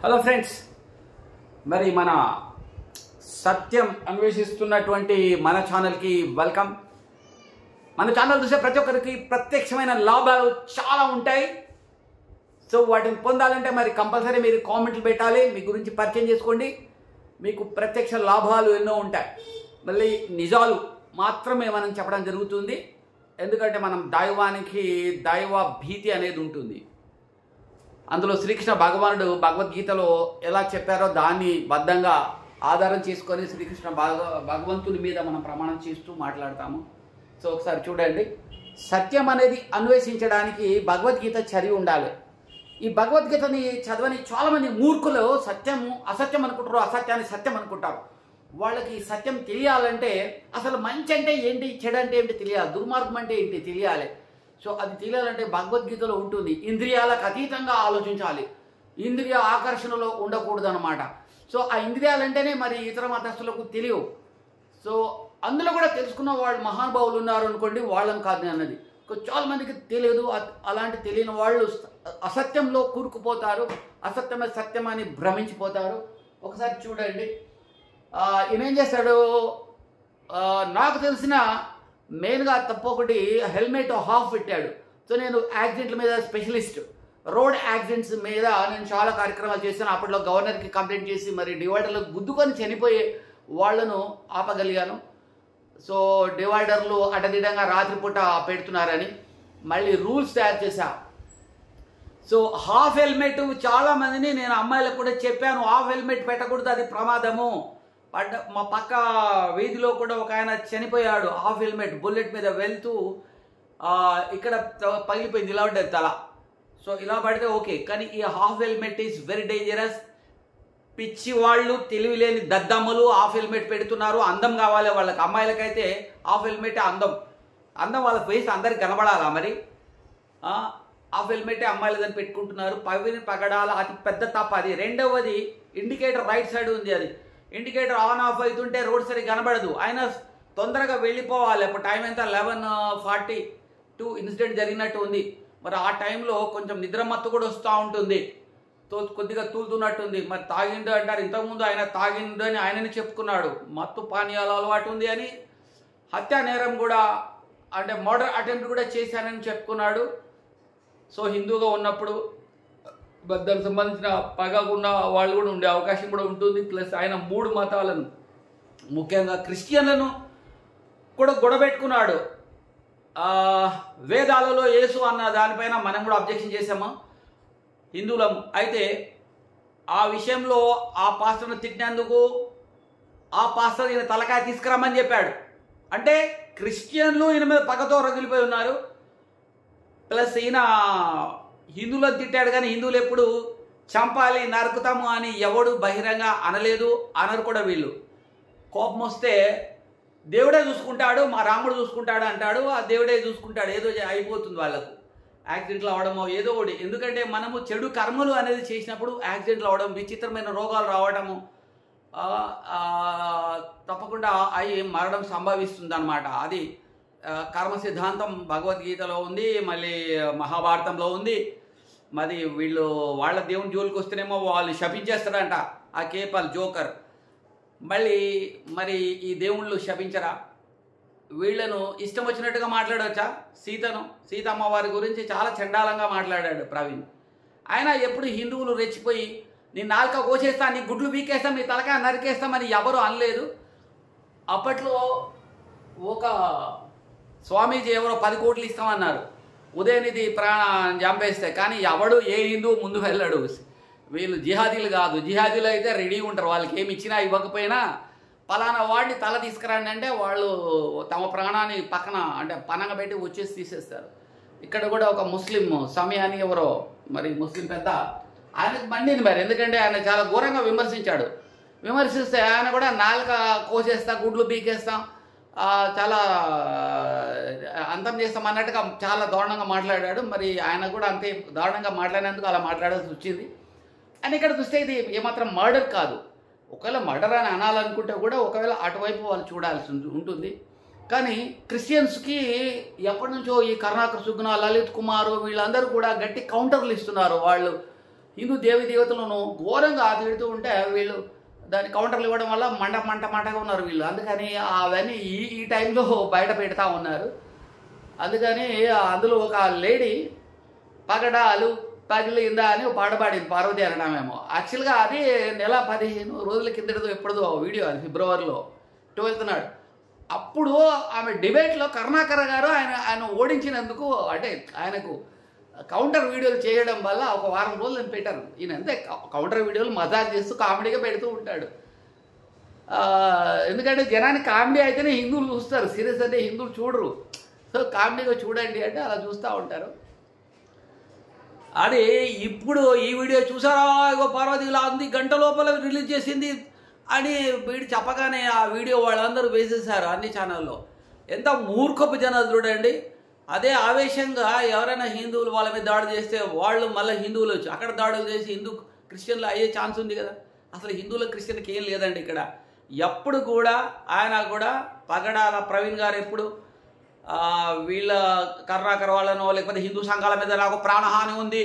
Hello friends, మరి మన సత్యం అన్వేషిస్తున్నటువంటి మన ఛానల్కి వెల్కమ్. మన ఛానల్ చూసే ప్రతి ఒక్కరికి ప్రత్యక్షమైన లాభాలు చాలా ఉంటాయి. సో వాటిని పొందాలంటే మరి కంపల్సరీ మీరు కామెంట్లు పెట్టాలి, మీ గురించి పరిచయం చేసుకోండి. మీకు ప్రత్యక్ష లాభాలు ఎన్నో ఉంటాయి. మళ్ళీ నిజాలు మాత్రమే మనం చెప్పడం జరుగుతుంది. ఎందుకంటే మనం దైవానికి దైవ భీతి అనేది ఉంటుంది. అందులో శ్రీకృష్ణ భగవానుడు భగవద్గీతలో ఎలా చెప్పారో దాన్ని బద్ధంగా ఆధారం చేసుకొని శ్రీకృష్ణ భగవంతుని మీద మనం ప్రమాణం చేస్తూ మాట్లాడతాము. సో ఒకసారి చూడండి. సత్యం అనేది అన్వేషించడానికి భగవద్గీత చదివి ఉండాలి. ఈ భగవద్గీతని చదవని చాలామంది మూర్ఖులు సత్యం అసత్యం అనుకుంటారు, అసత్యాన్ని సత్యం అనుకుంటారు. వాళ్ళకి సత్యం తెలియాలంటే అసలు మంచి అంటే ఏంటి, చెడు అంటే ఏంటి తెలియాలి, దుర్మార్గం అంటే ఏంటి తెలియాలి. సో అది తెలియాలంటే భగవద్గీతలో ఉంటుంది. ఇంద్రియాలకు అతీతంగా ఆలోచించాలి, ఇంద్రియ ఆకర్షణలో ఉండకూడదు అనమాట. సో ఆ ఇంద్రియాలంటేనే మరి ఇతర మతస్థులకు తెలియవు. సో అందులో కూడా తెలుసుకున్న వాళ్ళు మహానుభావులు ఉన్నారు అనుకోండి, వాళ్ళని కాదు అన్నది చాలా మందికి తెలియదు. అలాంటి తెలియని వాళ్ళు అసత్యంలో కూరుకుపోతారు, అసత్యమే సత్యం అని భ్రమించిపోతారు. ఒకసారి చూడండి, ఈయన ఏం చేస్తాడు, నాకు తెలిసిన మెయిన్గా తప్పు ఒకటి హెల్మెట్ హాఫ్ పెట్టాడు. సో నేను యాక్సిడెంట్ల మీద స్పెషలిస్ట్, రోడ్ యాక్సిడెంట్స్ మీద నేను చాలా కార్యక్రమాలు చేశాను. అప్పట్లో గవర్నర్కి కంప్లైంట్ చేసి మరి డివైడర్లు గుద్దుకొని చనిపోయే వాళ్లను ఆపగలిగాను. సో డివైడర్లు అడ్డదిడ్డంగా రాత్రిపూట పెడుతున్నారని మళ్ళీ రూల్స్ తయారు చేశా. సో హాఫ్ హెల్మెట్ చాలా మందిని నేను అమ్మాయిలకు కూడా చెప్పాను, హాఫ్ హెల్మెట్ పెట్టకూడదు, అది ప్రమాదము. మా పక్క వీధిలో కూడా ఒక ఆయన చనిపోయాడు, హాఫ్ హెల్మెట్ బుల్లెట్ మీద వెళ్తూ ఇక్కడ పగిలిపోయింది, ఇలా ఉంటుంది తల. సో ఇలా పడితే ఓకే, కానీ ఈ half helmet is very dangerous. పిచ్చి వాళ్ళు, తెలివి లేని దద్దమ్మలు హాఫ్ హెల్మెట్ పెడుతున్నారు. అందం కావాలి వాళ్ళకి, అమ్మాయిలకైతే హాఫ్ హెల్మెటే అందం వాళ్ళ ఫేస్ అందరికి కనబడాలా మరి. హాఫ్ హెల్మెటే అమ్మాయిలు దాన్ని పెట్టుకుంటున్నారు. పగడాల అతి పెద్ద తప్ప అది. రెండవది, ఇండికేటర్ రైట్ సైడ్ ఉంది, అది ఇండికేటర్ ఆన్ ఆఫ్ అవుతుంటే రోడ్ సైడ్ కనబడదు. ఆయన తొందరగా వెళ్ళిపోవాలి. అప్పుడు టైం ఎంత 11:42 ఇన్సిడెంట్ జరిగినట్టు ఉంది. మరి ఆ టైంలో కొంచెం నిద్రమత్తు కూడా వస్తూ ఉంటుంది, కొద్దిగా తూలుతున్నట్టుంది. మరి తాగిండు అంటారు, ఇంతకుముందు ఆయన తాగిండు అని ఆయనని చెప్పుకున్నాడు. మత్తు పానీయాల అలవాటు ఉంది అని, హత్యా నేరం కూడా అంటే మర్డర్ అటెంప్ట్ కూడా చేశానని చెప్పుకున్నాడు. సో హిందూగా ఉన్నప్పుడు దానికి సంబంధించిన పగకున్న వాళ్ళు కూడా ఉండే అవకాశం కూడా ఉంటుంది. ప్లస్ ఆయన 3 మతాలను, ముఖ్యంగా క్రిస్టియన్లను కూడా గొడవపెట్టుకున్నాడు. వేదాలలో యేసు అన్న దానిపైన మనం కూడా అబ్జెక్షన్ చేసాము హిందువులం. అయితే ఆ విషయంలో ఆ పాస్టర్ను తిట్టినందుకు ఆ పాస్టర్ ఈయన తలకాయ తీసుకురమ్మని చెప్పాడు. అంటే క్రిస్టియన్లు ఈయన మీద పగతో రగిలిపోయి ఉన్నారు. ప్లస్ ఈయన హిందువులను తిట్టాడు, కానీ హిందువులు ఎప్పుడు చంపాలి, నరుకుతాము అని ఎవడు బహిరంగ అనలేదు, అనరు కూడా. వీళ్ళు కోపం వస్తే దేవుడే చూసుకుంటాడు, మా రాముడు చూసుకుంటాడు అంటాడు. ఆ దేవుడే చూసుకుంటాడు, ఏదో అయిపోతుంది వాళ్ళకు, యాక్సిడెంట్లు అవడమో ఏదో ఒకటి. ఎందుకంటే మనము చెడు కర్మలు అనేది చేసినప్పుడు యాక్సిడెంట్లు అవడం, విచిత్రమైన రోగాలు రావడము తప్పకుండా అయి మరణం సంభవిస్తుంది అనమాట. అది కర్మ సిద్ధాంతం భగవద్గీతలో ఉంది, మళ్ళీ మహాభారతంలో ఉంది. మరి వీళ్ళు వాళ్ళ దేవుని జోలికి వస్తేనేమో వాళ్ళు శపించేస్తారంట, ఆ కేపల్ జోకర్. మళ్ళీ మరి ఈ దేవుళ్ళు శపించరా? వీళ్ళను ఇష్టం వచ్చినట్టుగా మాట్లాడవచ్చా? సీతమ్మ వారి గురించి చాలా చండాలంగా మాట్లాడాడు ప్రవీణ్. ఆయన ఎప్పుడు హిందువులు రెచ్చిపోయి నీ నాలుక కోసేస్తా, నీ గుడ్లు వీకేస్తాం, నీ తలకాయ నరికేస్తామని ఎవరు అనలేదు. అప్పట్లో ఒక స్వామీజీ ఎవరో 10 కోట్లు ఇస్తామన్నారు ఉదయనిధి ప్రాణం చంపేస్తే, కానీ ఎవడు ఏ హిందువు ముందు వెళ్ళాడు. వీళ్ళు జిహాదీలు కాదు, జిహాదీలు అయితే రెడీ ఉంటారు, వాళ్ళకి ఏమి ఇచ్చినా ఇవ్వకపోయినా పలానా వాడిని తల తీసుకురండి అంటే వాళ్ళు తమ ప్రాణాన్ని పక్కన అంటే పనంగా పెట్టి వచ్చేసి తీసేస్తారు. ఇక్కడ కూడా ఒక ముస్లిం సమయాన్ని ఎవరో మరి ముస్లిం పెద్ద, ఆయనకు మండింది మరి, ఎందుకంటే ఆయన చాలా ఘోరంగా విమర్శిస్తే ఆయన కూడా నాలుక కోసేస్తా, గుడ్లు పీకేస్తాం, చాలా అంతం చేస్తాం అన్నట్టుగా చాలా దారుణంగా మాట్లాడాడు. మరి ఆయన కూడా అంతే దారుణంగా మాట్లాడినందుకు అలా మాట్లాడాల్సి వచ్చింది. అని ఇక్కడ చూస్తే ఇది ఏమాత్రం మర్డర్ కాదు. ఒకవేళ మర్డర్ అని అనాలనుకుంటే కూడా ఒకవేళ అటువైపు వాళ్ళు చూడాల్సి ఉంటుంది. కానీ క్రిస్టియన్స్కి ఎప్పటి నుంచో ఈ కరుణాకర్ సుగ్న, లలిత్ కుమార్ వీళ్ళందరూ కూడా గట్టి కౌంటర్లు ఇస్తున్నారు. వాళ్ళు హిందూ దేవి దేవతలను ఘోరంగా తిడుతూ ఉంటే వీళ్ళు దాని కౌంటర్లు ఇవ్వడం వల్ల మంటగా ఉన్నారు వీళ్ళు. అందుకని అవన్నీ ఈ టైంలో బయట పెడతా ఉన్నారు. అందుకని అందులో ఒక లేడీ పగడాలు పగిలిందా అని పాట పాడింది, పార్వతి అనడమేమో. యాక్చువల్గా అది నెల 15 రోజుల కిందటిదో ఎప్పుడుదో వీడియో, అది ఫిబ్రవరిలో 12th నాడు. అప్పుడు ఆమె డిబేట్లో కరుణాకర్ గారు ఆయన ఓడించినందుకు, అంటే ఆయనకు కౌంటర్ వీడియోలు చేయడం వల్ల ఒక వారం రోజులు నేను పెట్టాను. ఈయన అంతే కౌంటర్ వీడియోలు మజాక్ చేస్తూ కామెడీగా పెడుతూ ఉంటాడు. ఎందుకంటే జనానికి కామెడీ అయితేనే హిందువులు చూస్తారు, సీరియస్ అంటే హిందువులు చూడరు. సో కామెడీగా చూడండి అంటే అలా చూస్తూ ఉంటారు. అది ఇప్పుడు ఈ వీడియో చూసారా, ఇగో పార్వతి ఇలా ఉంది, గంట లోపల రిలీజ్ చేసింది అని వీడు చెప్పగానే ఆ వీడియో వాళ్ళందరూ వేసేసారు అన్ని ఛానల్లో. ఎంత మూర్ఖపు జనాలు చూడండి. అదే ఆవేశంగా ఎవరైనా హిందువులు వాళ్ళ మీద దాడి చేస్తే వాళ్ళు మళ్ళీ హిందువులు వచ్చి అక్కడ దాడులు చేసి హిందూ క్రిస్టియన్లు అయ్యే ఛాన్స్ ఉంది కదా. అసలు హిందువుల క్రిస్టియన్కి ఏం లేదండి ఇక్కడ. ఎప్పుడు కూడా ఆయన కూడా పగడాల ప్రవీణ్ గారు ఎప్పుడు వీళ్ళ కరుణాకర్ వాళ్ళనో లేకపోతే హిందూ సంఘాల మీద నాకు ప్రాణహాని ఉంది,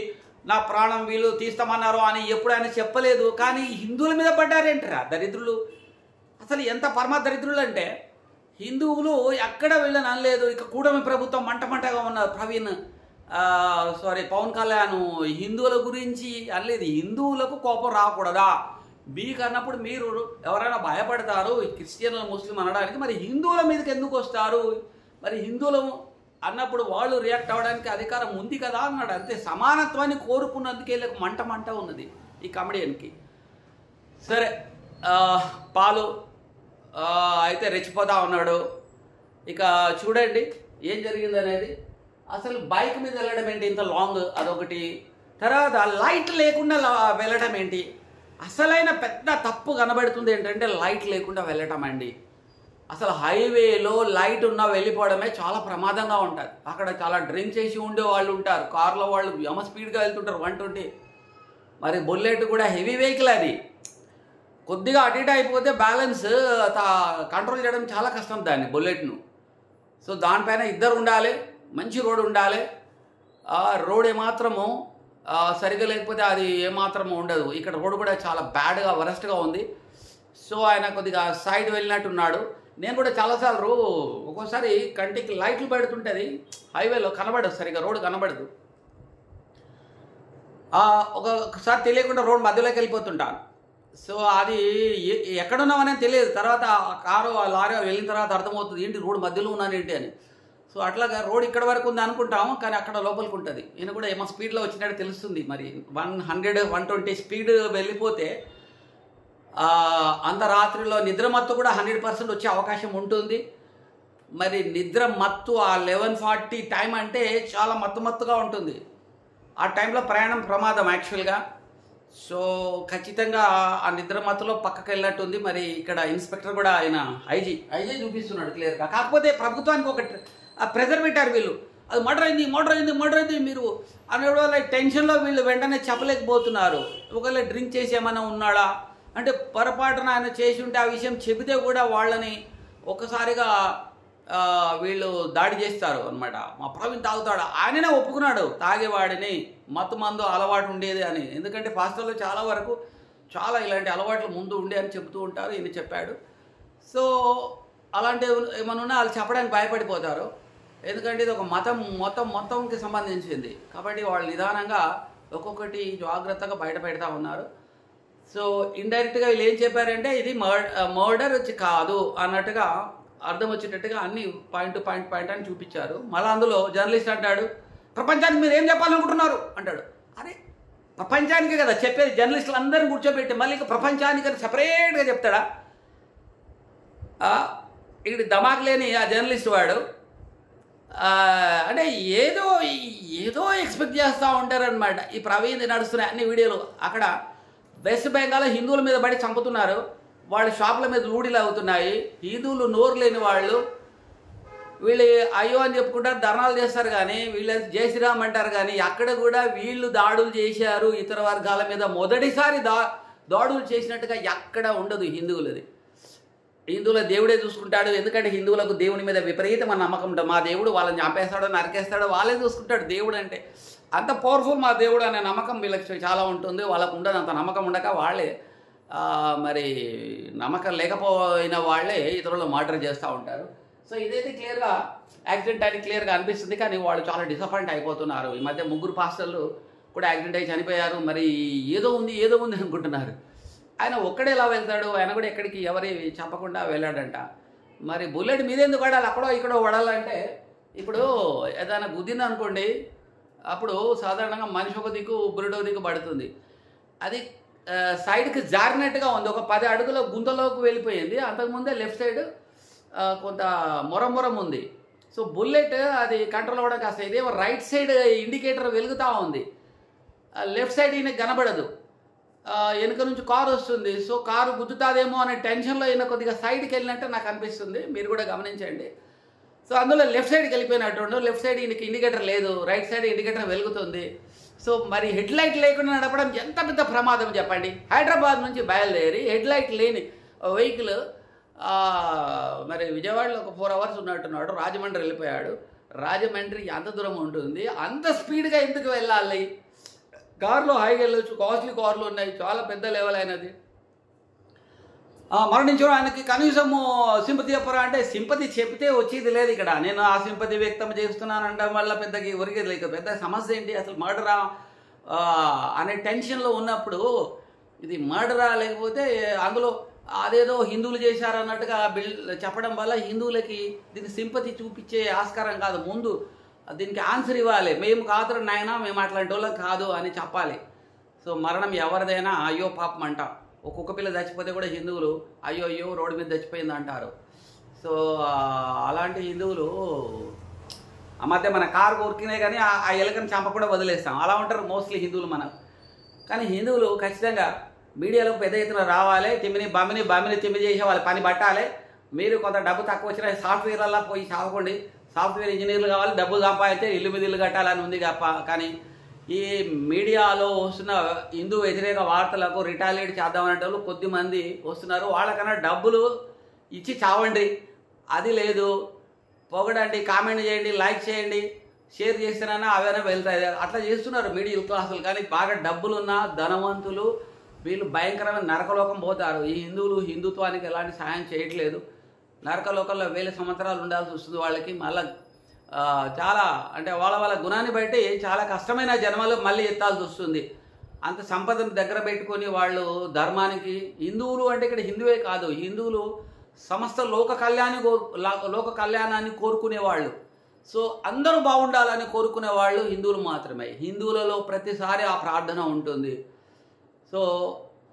నా ప్రాణం వీళ్ళు తీస్తామన్నారు అని ఎప్పుడు ఆయన చెప్పలేదు. కానీ హిందువుల మీద పడ్డారేంటారా దరిద్రులు. అసలు ఎంత పరమ దరిద్రులు అంటే హిందువులు ఎక్కడ వీళ్ళని అనలేదు. ఇక కూటమి ప్రభుత్వం మంటగా ఉన్నారు. పవన్ కళ్యాణ్ హిందువుల గురించి అనలేదు. హిందువులకు కోపం రాకూడదా మీకు అన్నప్పుడు మీరు ఎవరైనా భయపడతారు క్రిస్టియన్లు ముస్లిం అనడానికి, మరి హిందువుల మీదకి ఎందుకు వస్తారు? మరి హిందువులు అన్నప్పుడు వాళ్ళు రియాక్ట్ అవ్వడానికి అధికారం ఉంది కదా అన్నాడు. అంతే, సమానత్వాన్ని కోరుకున్నందుకే మంట ఉన్నది ఈ కమెడియన్కి. సరే, పాలు అయితే రెచ్చిపోతా ఉన్నాడు. ఇక చూడండి ఏం జరిగింది అనేది. అసలు బైక్ మీద వెళ్ళడం ఏంటి ఇంత లాంగ్, అదొకటి. తర్వాత లైట్ లేకుండా వెళ్ళడం ఏంటి. అసలైన పెద్ద తప్పు కనబడుతుంది ఏంటంటే లైట్ లేకుండా వెళ్ళటం అండి. అసలు హైవేలో లైట్ ఉన్నా వెళ్ళిపోవడమే చాలా ప్రమాదంగా ఉంటుంది. అక్కడ చాలా డ్రింక్ చేసి ఉండే వాళ్ళు ఉంటారు, కార్లో వాళ్ళు యమ స్పీడ్గా వెళ్తుంటారు 120. మరి బుల్లెట్ కూడా హెవీ వెహికల్, అది కొద్దిగా అటు ఇటు అయిపోతే బ్యాలెన్స్ కంట్రోల్ చేయడం చాలా కష్టం దాన్ని, బుల్లెట్ను. సో దానిపైన ఇద్దరు ఉండాలి, మంచి రోడ్ ఉండాలి. రోడ్ ఏమాత్రము సరిగ్గా లేకపోతే అది ఏమాత్రము ఉండదు. ఇక్కడ రోడ్ కూడా చాలా బ్యాడ్గా వరస్ట్గా ఉంది. సో ఆయన కొద్దిగా సైడ్ వెళ్ళినట్టున్నాడు. నేను కూడా చాలాసార్లు ఒక్కోసారి కంటికి లైట్లు పెడుతుంటుంది హైవేలో, కనబడదు సరిగ్గా, రోడ్డు కనబడదు. ఒకసారి తెలియకుండా రోడ్ మధ్యలోకి వెళ్ళిపోతుంటాను. సో అది ఎక్కడున్నామనేది తెలియదు. తర్వాత కారు లారీ వెళ్ళిన తర్వాత అర్థమవుతుంది ఏంటి రోడ్డు మధ్యలో ఉన్నానేంటి అని. సో అట్లాగా రోడ్ ఇక్కడ వరకు ఉంది అనుకుంటాము, కానీ అక్కడ లోపలికి ఉంటుంది. ఈయన కూడా ఏమో స్పీడ్లో వచ్చినట్టు తెలుస్తుంది. మరి 100, 120 స్పీడ్ వెళ్ళిపోతే అంత రాత్రిలో నిద్ర మత్తు కూడా 100% వచ్చే అవకాశం ఉంటుంది. మరి నిద్ర మత్తు ఆ 11:40 టైం అంటే చాలా మత్తుగా ఉంటుంది. ఆ టైంలో ప్రయాణం ప్రమాదం యాక్చువల్గా. సో ఖచ్చితంగా ఆ నిద్ర మత్తులో పక్కకి వెళ్ళినట్టుంది. మరి ఇక్కడ ఇన్స్పెక్టర్ కూడా ఆయన ఐజీ చూపిస్తున్నాడు క్లియర్గా. కాకపోతే ప్రభుత్వానికి ఒక ప్రెజర్ పెట్టారు వీళ్ళు, అది మర్డర్ అయింది మీరు అనేవాళ్ళ టెన్షన్లో వీళ్ళు వెంటనే చెప్పలేకపోతున్నారు. ఒకవేళ డ్రింక్ చేసి ఏమైనా ఉన్నాడా అంటే పొరపాటున ఆయన చేసి ఉంటే ఆ విషయం చెబితే కూడా వాళ్ళని ఒక్కసారిగా వీళ్ళు దాడి చేస్తారు అనమాట. మా ప్రవీణ్ తాగుతాడు, ఆయననే ఒప్పుకున్నాడు తాగేవాడిని, మందు అలవాటు ఉండేది అని. ఎందుకంటే పాస్టర్లో చాలా వరకు చాలా ఇలాంటి అలవాట్లు ముందు ఉండే అని చెబుతూ ఉంటారు, ఈయన చెప్పాడు. సో అలాంటి ఏమైనా ఉన్నా వాళ్ళు చెప్పడానికి భయపడిపోతారు. ఎందుకంటే ఇది ఒక మొత్తంకి సంబంధించింది కాబట్టి వాళ్ళు నిదానంగా ఒక్కొక్కటి జాగ్రత్తగా బయట పెడతా ఉన్నారు. సో ఇండైరెక్ట్గా వీళ్ళు ఏం చెప్పారంటే ఇది మర్డర్ కాదు అన్నట్టుగా అర్థం వచ్చేటట్టుగా అన్ని పాయింట్ అని చూపించారు. మళ్ళీ అందులో జర్నలిస్ట్ అంటాడు, ప్రపంచానికి మీరు ఏం చెప్పాలనుకుంటున్నారు అంటాడు. అరే ప్రపంచానికే కదా చెప్పేది, జర్నలిస్టులు అందరిని కూర్చోబెట్టి మళ్ళీ ప్రపంచానికి సపరేట్గా చెప్తాడా? ఇక్కడ దమాక్ లేని ఆ జర్నలిస్ట్ వాడు అంటే ఏదో ఎక్స్పెక్ట్ చేస్తూ ఉంటారనమాట. ఈ ప్రవీణ్ నడుస్తున్నాయి అన్ని వీడియోలు. అక్కడ వెస్ట్ బెంగాల్ హిందువుల మీద పడి చంపుతున్నారు, వాళ్ళ షాపుల మీద లూడీలు అవుతున్నాయి. హిందువులు నోరు లేని వాళ్ళు వీళ్ళు అయ్యో అని చెప్పుకుంటారు, ధర్నాలు చేస్తారు, కానీ వీళ్ళు జై శ్రీరామ్ అంటారు. కానీ అక్కడ కూడా వీళ్ళు దాడులు చేశారు ఇతర వర్గాల మీద. మొదటిసారి దాడులు చేసినట్టుగా ఎక్కడ ఉండదు హిందువులది. హిందువుల దేవుడే చూసుకుంటాడు. ఎందుకంటే హిందువులకు దేవుని మీద విపరీతమైన నమ్మకం ఉంటుంది. మా దేవుడు వాళ్ళని చంపేస్తాడో నరికేస్తాడో వాళ్ళే చూసుకుంటాడు దేవుడు అంటే. అంత పవర్ఫుల్ మా దేవుడు అనే నమ్మకం వీళ్ళకి చాలా ఉంటుంది. వాళ్ళకు ఉండదు అంత నమ్మకం ఉండక వాళ్ళే మరి నమ్మకం లేకపోయిన వాళ్ళే ఇతరులు మర్డర్ చేస్తూ ఉంటారు. సో ఇదైతే క్లియర్గా యాక్సిడెంట్ అని క్లియర్గా అనిపిస్తుంది. కానీ వాళ్ళు చాలా డిసప్పాయింట్ అయిపోతున్నారు. ఈ మధ్య 3 పాస్టర్లు కూడా యాక్సిడెంట్ అయి చనిపోయారు. మరి ఏదో ఉంది అనుకుంటున్నారు. ఆయన ఒక్కడే ఎలా వెళ్తాడు? ఆయన కూడా ఎక్కడికి ఎవరి చెప్పకుండా వెళ్ళాడంట. మరి బుల్లెట్ మీదెందుకు పడాలి? అక్కడో ఇక్కడో పడాలంటే ఇప్పుడు ఏదైనా గుద్దింది అనుకోండి, అప్పుడు సాధారణంగా మనిషి ఒక దిక్కు బుల్లెట్ దిక్కు పడుతుంది. అది సైడ్కి జారినట్టుగా ఉంది. ఒక 10 అడుగుల గుంతలోకి వెళ్ళిపోయింది. అంతకుముందే లెఫ్ట్ సైడ్ కొంత మొరం ఉంది. సో బుల్లెట్ అది కంట్రోల్ అవ్వడం కాస్త ఇదేమో రైట్ సైడ్ ఇండికేటర్ వెలుగుతూ ఉంది. లెఫ్ట్ సైడ్ ఈయన కనబడదు. వెనుక నుంచి కారు వస్తుంది. సో కారు గుద్దుతాదేమో అనే టెన్షన్లో ఈయన కొద్దిగా సైడ్కి వెళ్ళినట్టు నాకు అనిపిస్తుంది. మీరు కూడా గమనించండి. సో అందులో లెఫ్ట్ సైడ్కి వెళ్ళిపోయినట్టు. లెఫ్ట్ సైడ్ ఈయనకి ఇండికేటర్ లేదు, రైట్ సైడ్ ఇండికేటర్ వెలుగుతుంది. సో మరి హెడ్ లైట్ లేకుండా నడపడం ఎంత పెద్ద ప్రమాదం చెప్పండి. హైదరాబాద్ నుంచి బయలుదేరి హెడ్ లైట్ లేని వెహికల్ మరి విజయవాడలో ఒక 4 అవర్స్ ఉన్నట్టున్నాడు. రాజమండ్రి వెళ్ళిపోయాడు. రాజమండ్రి ఎంత దూరం ఉంటుంది? అంత స్పీడ్గా ఎందుకు వెళ్ళాలి? కారులో హైగా వెళ్ళొచ్చు, కాస్ట్లీ కార్లు ఉన్నాయి, చాలా పెద్ద లెవెల్ అయినది. మరణించడం ఆయనకి కనీసము సింపతి చెప్పరా అంటే సింపతి చెప్తే వచ్చేది లేదు ఇక్కడ. నేను ఆ సింపతి వ్యక్తం చేస్తున్నాను అనడం వల్ల పెద్దకి ఒరిగేది లేదు. పెద్ద సమస్య ఏంటి అసలు? మర్డరా అనే టెన్షన్లో ఉన్నప్పుడు ఇది మర్డరా లేకపోతే అందులో అదేదో హిందువులు చేశారన్నట్టుగా చెప్పడం వల్ల హిందువులకి దీనికి సింపతి చూపించే ఆస్కారం కాదు. ముందు దీనికి ఆన్సర్ ఇవ్వాలి. మేము కాదు నాయన, మేము అట్లాంటి వాళ్ళం కాదు అని చెప్పాలి. సో మరణం ఎవరిదైనా అయ్యో పాపం అంట. ఒక్కొక్క పిల్ల చచ్చిపోతే కూడా హిందువులు అయ్యో రోడ్డు మీద చచ్చిపోయింది అంటారు. సో అలాంటి హిందువులు ఆ మధ్య మన కారు కొరికినాయి కానీ ఆ ఎలుకని చంపకుండా వదిలేస్తాం. అలా ఉంటారు మోస్ట్లీ హిందువులు మనం. కానీ హిందువులు ఖచ్చితంగా మీడియాలో పెద్ద ఎత్తున రావాలి. బమ్మిని తిమ్మి చేసే వాళ్ళ పని పట్టాలి. మీరు కొంత డబ్బు తక్కువ వచ్చిన సాఫ్ట్వేర్లలో పోయి చదవకండి. సాఫ్ట్వేర్ ఇంజనీర్లు కావాలి, డబ్బు సంపాదించే ఇల్లు మీద ఇల్లు కట్టాలని ఉంది కానీ ఈ మీడియాలో వస్తున్న హిందూ వ్యతిరేక వార్తలకు రిటాలియేట్ చేద్దామనే వాళ్ళు కొద్దిమంది వస్తున్నారు. వాళ్ళకన్నా డబ్బులు ఇచ్చి చావండి, అది లేదు. పొగడండి, కామెంట్ చేయండి, లైక్ చేయండి, షేర్ చేస్తేనన్నా అవైనా వెళ్తాయి. అట్లా చేస్తున్నారు మిడిల్ క్లాసులు. కానీ బాగా డబ్బులున్న ధనవంతులు వీళ్ళు భయంకరమైన నరకలోకం పోతారు. ఈ హిందువులు హిందుత్వానికి ఎలాంటి సాయం చేయట్లేదు. నరకలోకంలో 1000 సంవత్సరాలు ఉండాల్సి వస్తుంది వాళ్ళకి. మళ్ళీ చాలా అంటే వాళ్ళ గుణాన్ని బట్టి చాలా కష్టమైన జన్మలు మళ్ళీ ఎత్తాల్సి వస్తుంది. అంత సంపదను దగ్గర పెట్టుకొని వాళ్ళు ధర్మానికి, హిందువులు అంటే ఇక్కడ హిందువే కాదు, హిందువులు సమస్త లోక కళ్యాణాన్ని కోరుకునేవాళ్ళు. సో అందరూ బాగుండాలని కోరుకునే వాళ్ళు హిందువులు మాత్రమే. హిందువులలో ప్రతిసారి ఆ ప్రార్థన ఉంటుంది. సో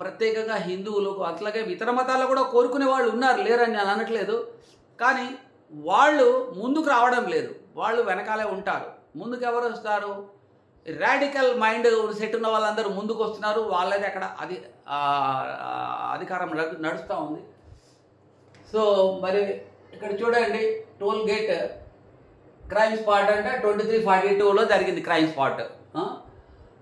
ప్రత్యేకంగా హిందువులు అట్లాగే ఇతర మతాల్లో కూడా కోరుకునే వాళ్ళు ఉన్నారు, లేరని నేను అనట్లేదు. కానీ వాళ్ళు ముందుకు రావడం లేదు, వాళ్ళు వెనకాలే ఉంటారు. ముందుకు ఎవరు వస్తారు? రాడికల్ మైండ్ సెట్ ఉన్న వాళ్ళందరూ ముందుకు వస్తున్నారు. వాళ్ళది అక్కడ అధికారం నడుస్తూ ఉంది. సో మరి ఇక్కడ చూడండి, టోల్ గేట్ క్రైమ్ స్పాట్ అంటే 2342లో జరిగింది క్రైమ్ స్పాట్.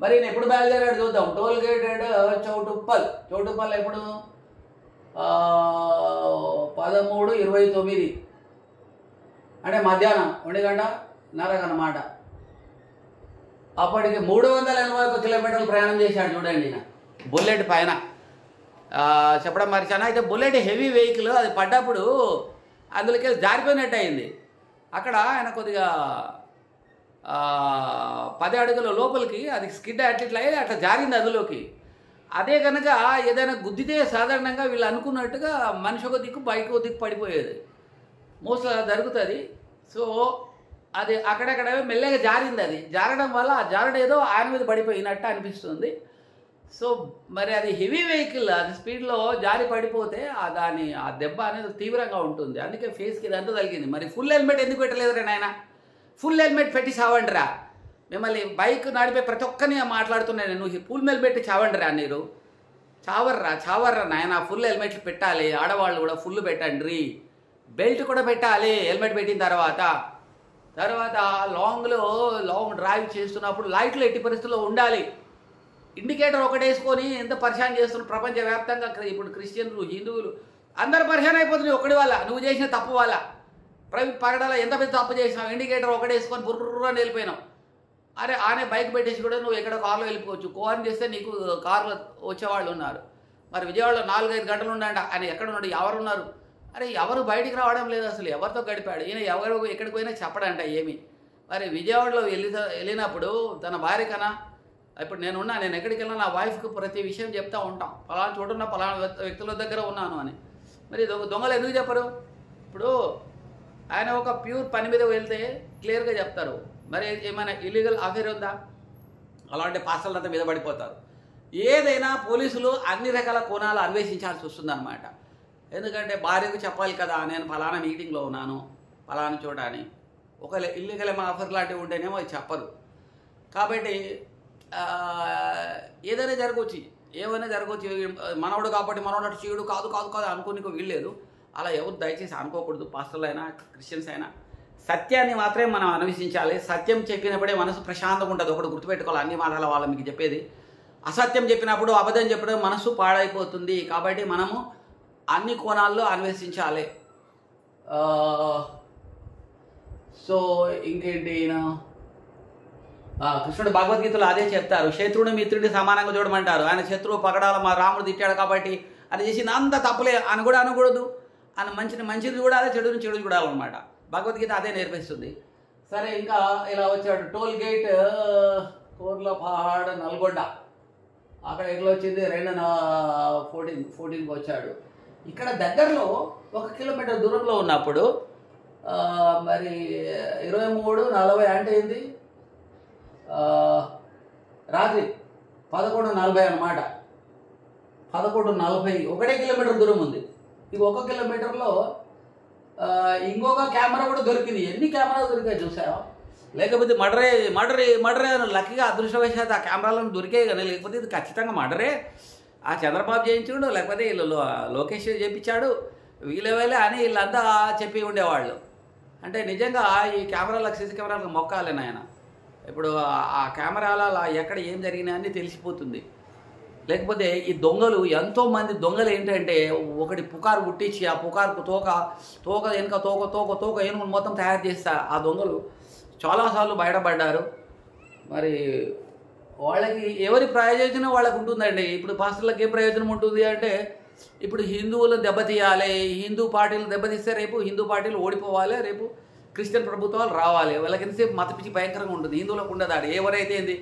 మరి నేను ఎప్పుడు బయలుదేరాడు చూద్దాం. టోల్ గేట్ అండ్ చౌటుప్పల్ ఎప్పుడు 13:29 అంటే మధ్యాహ్నం 1:30 అన్నమాట. అప్పటికి 381 కిలోమీటర్లు ప్రయాణం చేశాడు చూడండి ఈయన బుల్లెట్ పైన. చెప్పడం మర్చాను. అయితే బుల్లెట్ హెవీ వెహికల్, అది పడ్డప్పుడు అందులోకి జారిపోయినట్టు అయింది. అక్కడ ఆయన కొద్దిగా 10 అడుగుల లోపలికి అది స్కిడ్ అట్లా అయ్యి అట్లా జారింది అందులోకి. అదే కనుక ఏదైనా గుద్దితే సాధారణంగా వీళ్ళు అనుకున్నట్టుగా మనిషి ఒక దిక్కు బైక్ ఒక దిక్కు పడిపోయేది. మోస్ట్లీ అలా జరుగుతుంది. సో అది అక్కడక్కడ మెల్లగా జారింది. అది జారడం వల్ల ఆ జారడం ఏదో ఆయన మీద పడిపోయినట్టు అనిపిస్తుంది. సో మరి అది హెవీ వెహికల్, అది స్పీడ్లో జారి పడిపోతే ఆ దెబ్బ అనేది తీవ్రంగా ఉంటుంది. అందుకే ఫేస్కి ఇదంతా తగిలింది. మరి ఫుల్ హెల్మెట్ ఎందుకు పెట్టలేదురా నాయన? ఫుల్ హెల్మెట్ పెట్టి చావండిరా. మిమ్మల్ని బైక్ నడిపే ప్రతి ఒక్కరిని మాట్లాడుతున్నాను నేను. ఫుల్ హెల్మెట్ చావండిరా. మీరు చావర్రా నాయన. ఫుల్ హెల్మెట్లు పెట్టాలి. ఆడవాళ్ళు కూడా ఫుల్ పెట్టండి. బెల్ట్ కూడా పెట్టాలి హెల్మెట్ పెట్టిన తర్వాత. లాంగ్ డ్రైవ్ చేస్తున్నప్పుడు లైట్లు ఎట్టి పరిస్థితుల్లో ఉండాలి. ఇండికేటర్ ఒకటి వేసుకొని ఎంత పరిశాన్ చేస్తున్నారు ప్రపంచవ్యాప్తంగా. ఇప్పుడు క్రిస్టియన్లు, హిందువులు అందరూ పరిశాన్ అయిపోతున్నాయి ఒకటి వల్ల, నువ్వు చేసిన తప్పు వల్ల. ప్రైవేట్ పగడాల ఎంత పెద్ద తప్పు చేసినావు, ఇండికేటర్ ఒకటి వేసుకొని బుర్రని వెళ్ళిపోయినావు. అరే ఆనే బైక్ పెట్టేసి కూడా నువ్వు ఎక్కడ కార్లో వెళ్ళిపోవచ్చు. కోఆన్ చేస్తే నీకు కార్లో వచ్చేవాళ్ళు ఉన్నారు. మరి విజయవాడలో 4-5 గంటలు ఉన్నాయంట. ఆయన ఎక్కడ ఉన్నాడు, ఎవరు ఉన్నారు? అరే ఎవరు బయటికి రావడం లేదు, అసలు ఎవరితో గడిపాడు ఈయన, ఎవరు ఎక్కడికి పోయినా చెప్పడంట ఏమి. మరి విజయవాడలో వెళ్ళినప్పుడు తన భార్య కన్నా, ఇప్పుడు నేను ఎక్కడికి వెళ్ళినా నా వైఫ్కి ప్రతి విషయం చెప్తూ ఉంటాం, పలానా చోటున్న పలానా వ్యక్తుల దగ్గర ఉన్నాను అని. మరి దొంగలు ఎందుకు చెప్పరు? ఇప్పుడు ఆయన ఒక ప్యూర్ పని మీద వెళ్తే క్లియర్గా చెప్తారు. మరి ఏమైనా ఇల్లీగల్ అఫేర్ ఉందా, అలాంటి పాస్టర్లంతా మీద పడిపోతారు. ఏదైనా పోలీసులు అన్ని రకాల కోణాలు అన్వేషించాల్సి వస్తుందన్నమాట. ఎందుకంటే భార్యకు చెప్పాలి కదా, నేను ఫలానా మీటింగ్లో ఉన్నాను ఫలానా చోట అని. ఒకవేళ ఇల్లీగల్ ఆఫర్ లాంటివి ఉంటేనేమో అది చెప్పరు. కాబట్టి ఏదైనా జరగవచ్చు, ఏమైనా జరగవచ్చు. మనవడు కాబట్టి మనవడు చీడు కాదు కాదు కాదు అనుకోనికి వీల్లేదు. అలా ఎవరు దయచేసి అనుకోకూడదు. పాస్టర్లు అయినా క్రిస్టియన్స్ అయినా సత్యాన్ని మాత్రమే మనం అన్వేషించాలి. సత్యం చెప్పినప్పుడే మనసు ప్రశాంతంగా ఉంటుంది. ఒకటి గుర్తుపెట్టుకోవాలి, అన్ని మాటల వాళ్ళ మీకు చెప్పేది. అసత్యం చెప్పినప్పుడు, అబద్ధం చెప్పడం మనసు పాడైపోతుంది. కాబట్టి మనము అన్ని కోణాల్లో అన్వేషించాలి. సో ఇంకేంటి, కృష్ణుడు భగవద్గీతలో అదే చెప్తారు, శత్రువుని మిత్రుడిని సమానంగా చూడమంటారు. ఆయన శత్రువు పగడాల మా రాముడు తిట్టాడు కాబట్టి అని చేసి అంత తప్పులే అని కూడా అనకూడదు. ఆయన మంచిది చూడాలి, చెడుని చెడు చూడాలన్నమాట. భగవద్గీత అదే నేర్పిస్తుంది. సరే, ఇంకా ఇలా వచ్చాడు టోల్ గేట్ కోర్లపాడ్ నల్గొండ. అక్కడ ఎట్లా వచ్చింది 214కి వచ్చాడు. ఇక్కడ దగ్గరలో 1 కిలోమీటర్ దూరంలో ఉన్నప్పుడు మరి 23:40 అంటే ఏంది, రాత్రి 11:40 అన్నమాట. 11:40 1 కిలోమీటర్ దూరం ఉంది. ఈ 1 కిలోమీటర్లో ఇంకొక కెమెరా కూడా దొరికింది. ఎన్ని కెమెరాలు దొరికాయి చూసావా? లేకపోతే మర్డరే లక్కీగా అదృష్టవశాత్తు ఆ కెమెరాలను దొరికాయి కానీ, లేకపోతే ఇది ఖచ్చితంగా మర్డరే. ఆ చంద్రబాబు చేయించాడు, లేకపోతే వీళ్ళు లోకేష్ చేయించాడు, వీళ్ళవేళే అని వీళ్ళంతా చెప్పి ఉండేవాళ్ళు. అంటే నిజంగా ఈ కెమెరాలకు, సీసీ కెమెరాలకు మొక్కాలి నాయన. ఇప్పుడు ఆ కెమెరాల ఎక్కడ ఏం జరిగినా అని తెలిసిపోతుంది. లేకపోతే ఈ దొంగలు, ఎంతోమంది దొంగలు ఏంటంటే ఒకటి పుకారు పుట్టించి ఆ పుకారుకు తోక వెనుక తోక ఏనుగులు మొత్తం తయారు చేస్తా ఆ దొంగలు చాలాసార్లు బయటపడ్డారు. మరి వాళ్ళకి ఎవరి ప్రయోజనం వాళ్ళకు ఉంటుందండి. ఇప్పుడు పాస్టర్లకు ఏ ప్రయోజనం ఉంటుంది అంటే, ఇప్పుడు హిందువులను దెబ్బతీయాలి, హిందూ పార్టీలు దెబ్బతీస్తే రేపు హిందూ పార్టీలు ఓడిపోవాలి, రేపు క్రిస్టియన్ ప్రభుత్వాలు రావాలి. వాళ్ళకి ఎంతసేపు మతపిచ్చి భయంకరంగా ఉంటుంది. హిందువులకు ఉండదు. ఎవరైతే ఏంది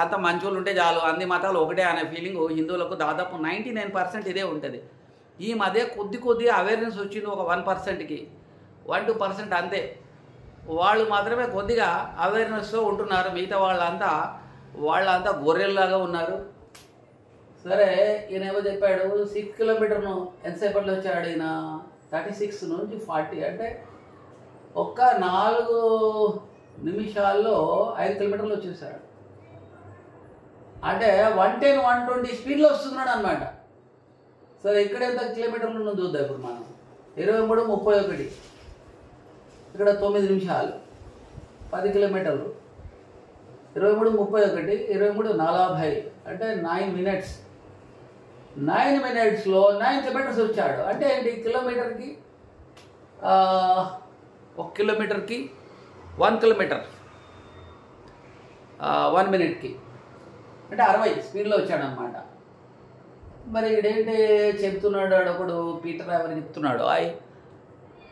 అంత మంచోళ్ళు ఉంటే చాలు, అన్ని మతాలు ఒకటే అనే ఫీలింగ్ హిందువులకు దాదాపు 99% ఇదే ఉంటుంది. ఈ మధ్య కొద్ది అవేర్నెస్ వచ్చింది ఒక 1%కి, 1-2% అంతే. వాళ్ళు మాత్రమే కొద్దిగా అవేర్నెస్తో ఉంటున్నారు. మిగతా వాళ్ళంతా గొర్రెల్లాగా ఉన్నారు. సరే, ఈయన ఏమో చెప్పాడు 6 కిలోమీటర్ను ఎంతసేపట్లో వచ్చాడు ఈయన, 36 నుంచి 40 అంటే ఒక్క 4 నిమిషాల్లో 5 కిలోమీటర్లు వచ్చేసాడు. అంటే 110-120 స్పీడ్లో వస్తున్నాడు అనమాట. సరే, ఇక్కడ ఎంత కిలోమీటర్లు ఉందో చూద్దాం. ఇప్పుడు మనం 23:31, ఇక్కడ 9 నిమిషాలు, 10 కిలోమీటర్లు. 23:31, 23:40 అంటే 9 మినిట్స్. 9 మినిట్స్లో 9 కిలోమీటర్స్ వచ్చాడు. అంటే ఏంటి, కిలోమీటర్కి 1 కిలోమీటర్కి 1 కిలోమీటర్ 1 మినిట్కి అంటే 60 స్పీడ్లో వచ్చాడనమాట. మరి ఇదేంటి చెప్తున్నాడు ఒకడు, పీటర్ ఎవరు చెప్తున్నాడు,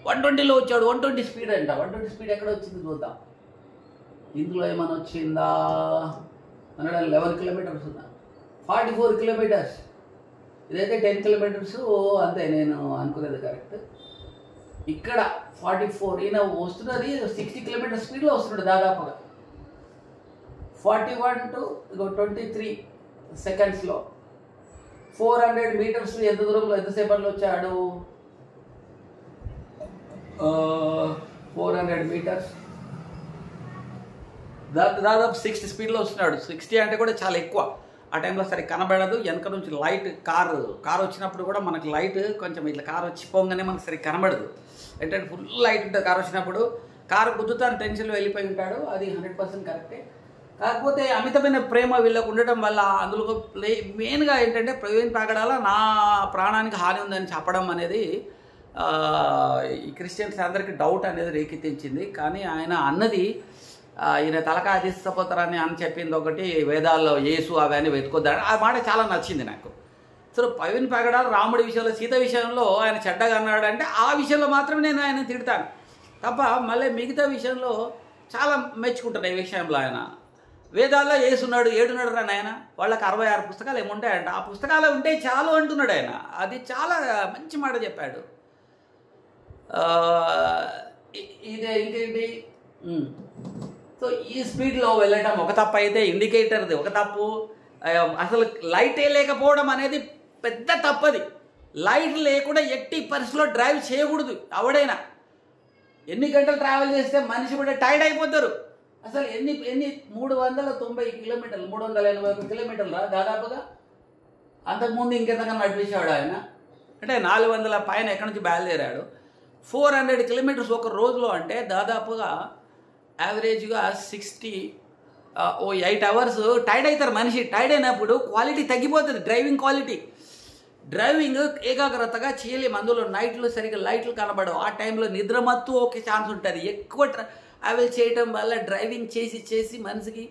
120లో వచ్చాడు. 120 స్పీడ్ అంట. 120 స్పీడ్ ఎక్కడ వచ్చింది చూద్దాం. ఇందులో ఏమైనా వచ్చిందా? 111 కిలోమీటర్స్ ఉందా, 44 కిలోమీటర్స్. ఇదైతే 10 కిలోమీటర్స్ అంతే నేను అనుకునేది కరెక్ట్. ఇక్కడ 44, ఈయన వస్తున్నది 60 కిలోమీటర్ స్పీడ్లో వస్తున్నాడు దాదాపుగా. 41 to 23 సెకండ్స్లో 400 మీటర్స్ ఎంత దూరంలో ఎంతసేపట్లో వచ్చాడు? 400 మీటర్స్ దాదాపు 60 స్పీడ్లో వస్తున్నాడు. 60 అంటే కూడా చాలా ఎక్కువ. ఆ టైంలో సరే కనబడదు. వెనక నుంచి లైట్ కారు వచ్చినప్పుడు కూడా మనకి లైట్ కొంచెం ఇట్లా కారు వచ్చి పోగానే మనకు సరే కనబడదు. ఏంటంటే ఫుల్ లైట్ ఉంటుంది కారు వచ్చినప్పుడు. కారు గుద్దుతాను టెన్షన్లో వెళ్ళిపోయి ఉంటాడు. అది 100% కరెక్టే. కాకపోతే అమితమైన ప్రేమ వీళ్ళకు ఉండటం వల్ల అందులో మెయిన్గా ఏంటంటే ప్రవీణ్ పగడాల నా ప్రాణానికి హాని ఉందని చెప్పడం అనేది ఈ క్రిస్టియన్స్ అందరికీ డౌట్ అనేది రేకెత్తించింది. కానీ ఆయన అన్నది ఈయన తలకాయ తీసుకుపోతారని అని చెప్పింది ఒకటి, వేదాల్లో యేసు అవన్నీ వెతుకొద్దాడు. ఆ మాట చాలా నచ్చింది నాకు. సో ప్రవీణ్ పగడాల రాముడి విషయంలో, సీత విషయంలో ఆయన చెడ్డగా అన్నాడు అంటే ఆ విషయంలో మాత్రమే నేను ఆయన తిడతాను తప్ప మళ్ళీ మిగతా విషయంలో చాలా మెచ్చుకుంటాను. ఈ విషయంలో ఆయన వేదాల్లో యేసున్నాడు, ఏడున్నాడు రా నాయన, వాళ్ళకి 66 పుస్తకాలు ఏముంటాయంట, ఆ పుస్తకాలు ఉంటే చాలు అంటున్నాడు ఆయన. అది చాలా మంచి మాట చెప్పాడు. ఇదే ఇంకేంటి, సో ఈ స్పీడ్లో వెళ్ళటం ఒక తప్పు అయితే ఇండికేటర్ది ఒక తప్పు. అసలు లైటే లేకపోవడం అనేది పెద్ద తప్పది. లైట్ లేకుండా ఎట్టి పరిస్థితిలో డ్రైవ్ చేయకూడదు ఎవడైనా. ఎన్ని గంటలు ట్రావెల్ చేస్తే మనిషి కూడా టైర్డ్ అయిపోతారు. అసలు ఎన్ని 390 కిలోమీటర్లు, 381 కిలోమీటర్లు దాదాపుగా. అంతకుముందు ఇంకెంతకన్నా నడిపించాడు ఆయన. అంటే 400 పైన ఎక్కడి నుంచి బయలుదేరాడు. 400 కిలోమీటర్స్ ఒక రోజులో అంటే దాదాపుగా యావరేజ్గా 8 అవర్స్ టైర్డ్ అవుతారు మనిషి. టైర్డ్ అయినప్పుడు క్వాలిటీ తగ్గిపోతుంది, డ్రైవింగ్ క్వాలిటీ. డ్రైవింగ్ ఏకాగ్రతగా చేయలేము. అందులో నైట్లు సరిగ్గా లైట్లు కనబడవు. ఆ టైంలో నిద్రమత్తు ఒక ఛాన్స్ ఉంటుంది. ఎక్కువ ట్రావెల్ చేయటం వల్ల డ్రైవింగ్ చేసి మనిషికి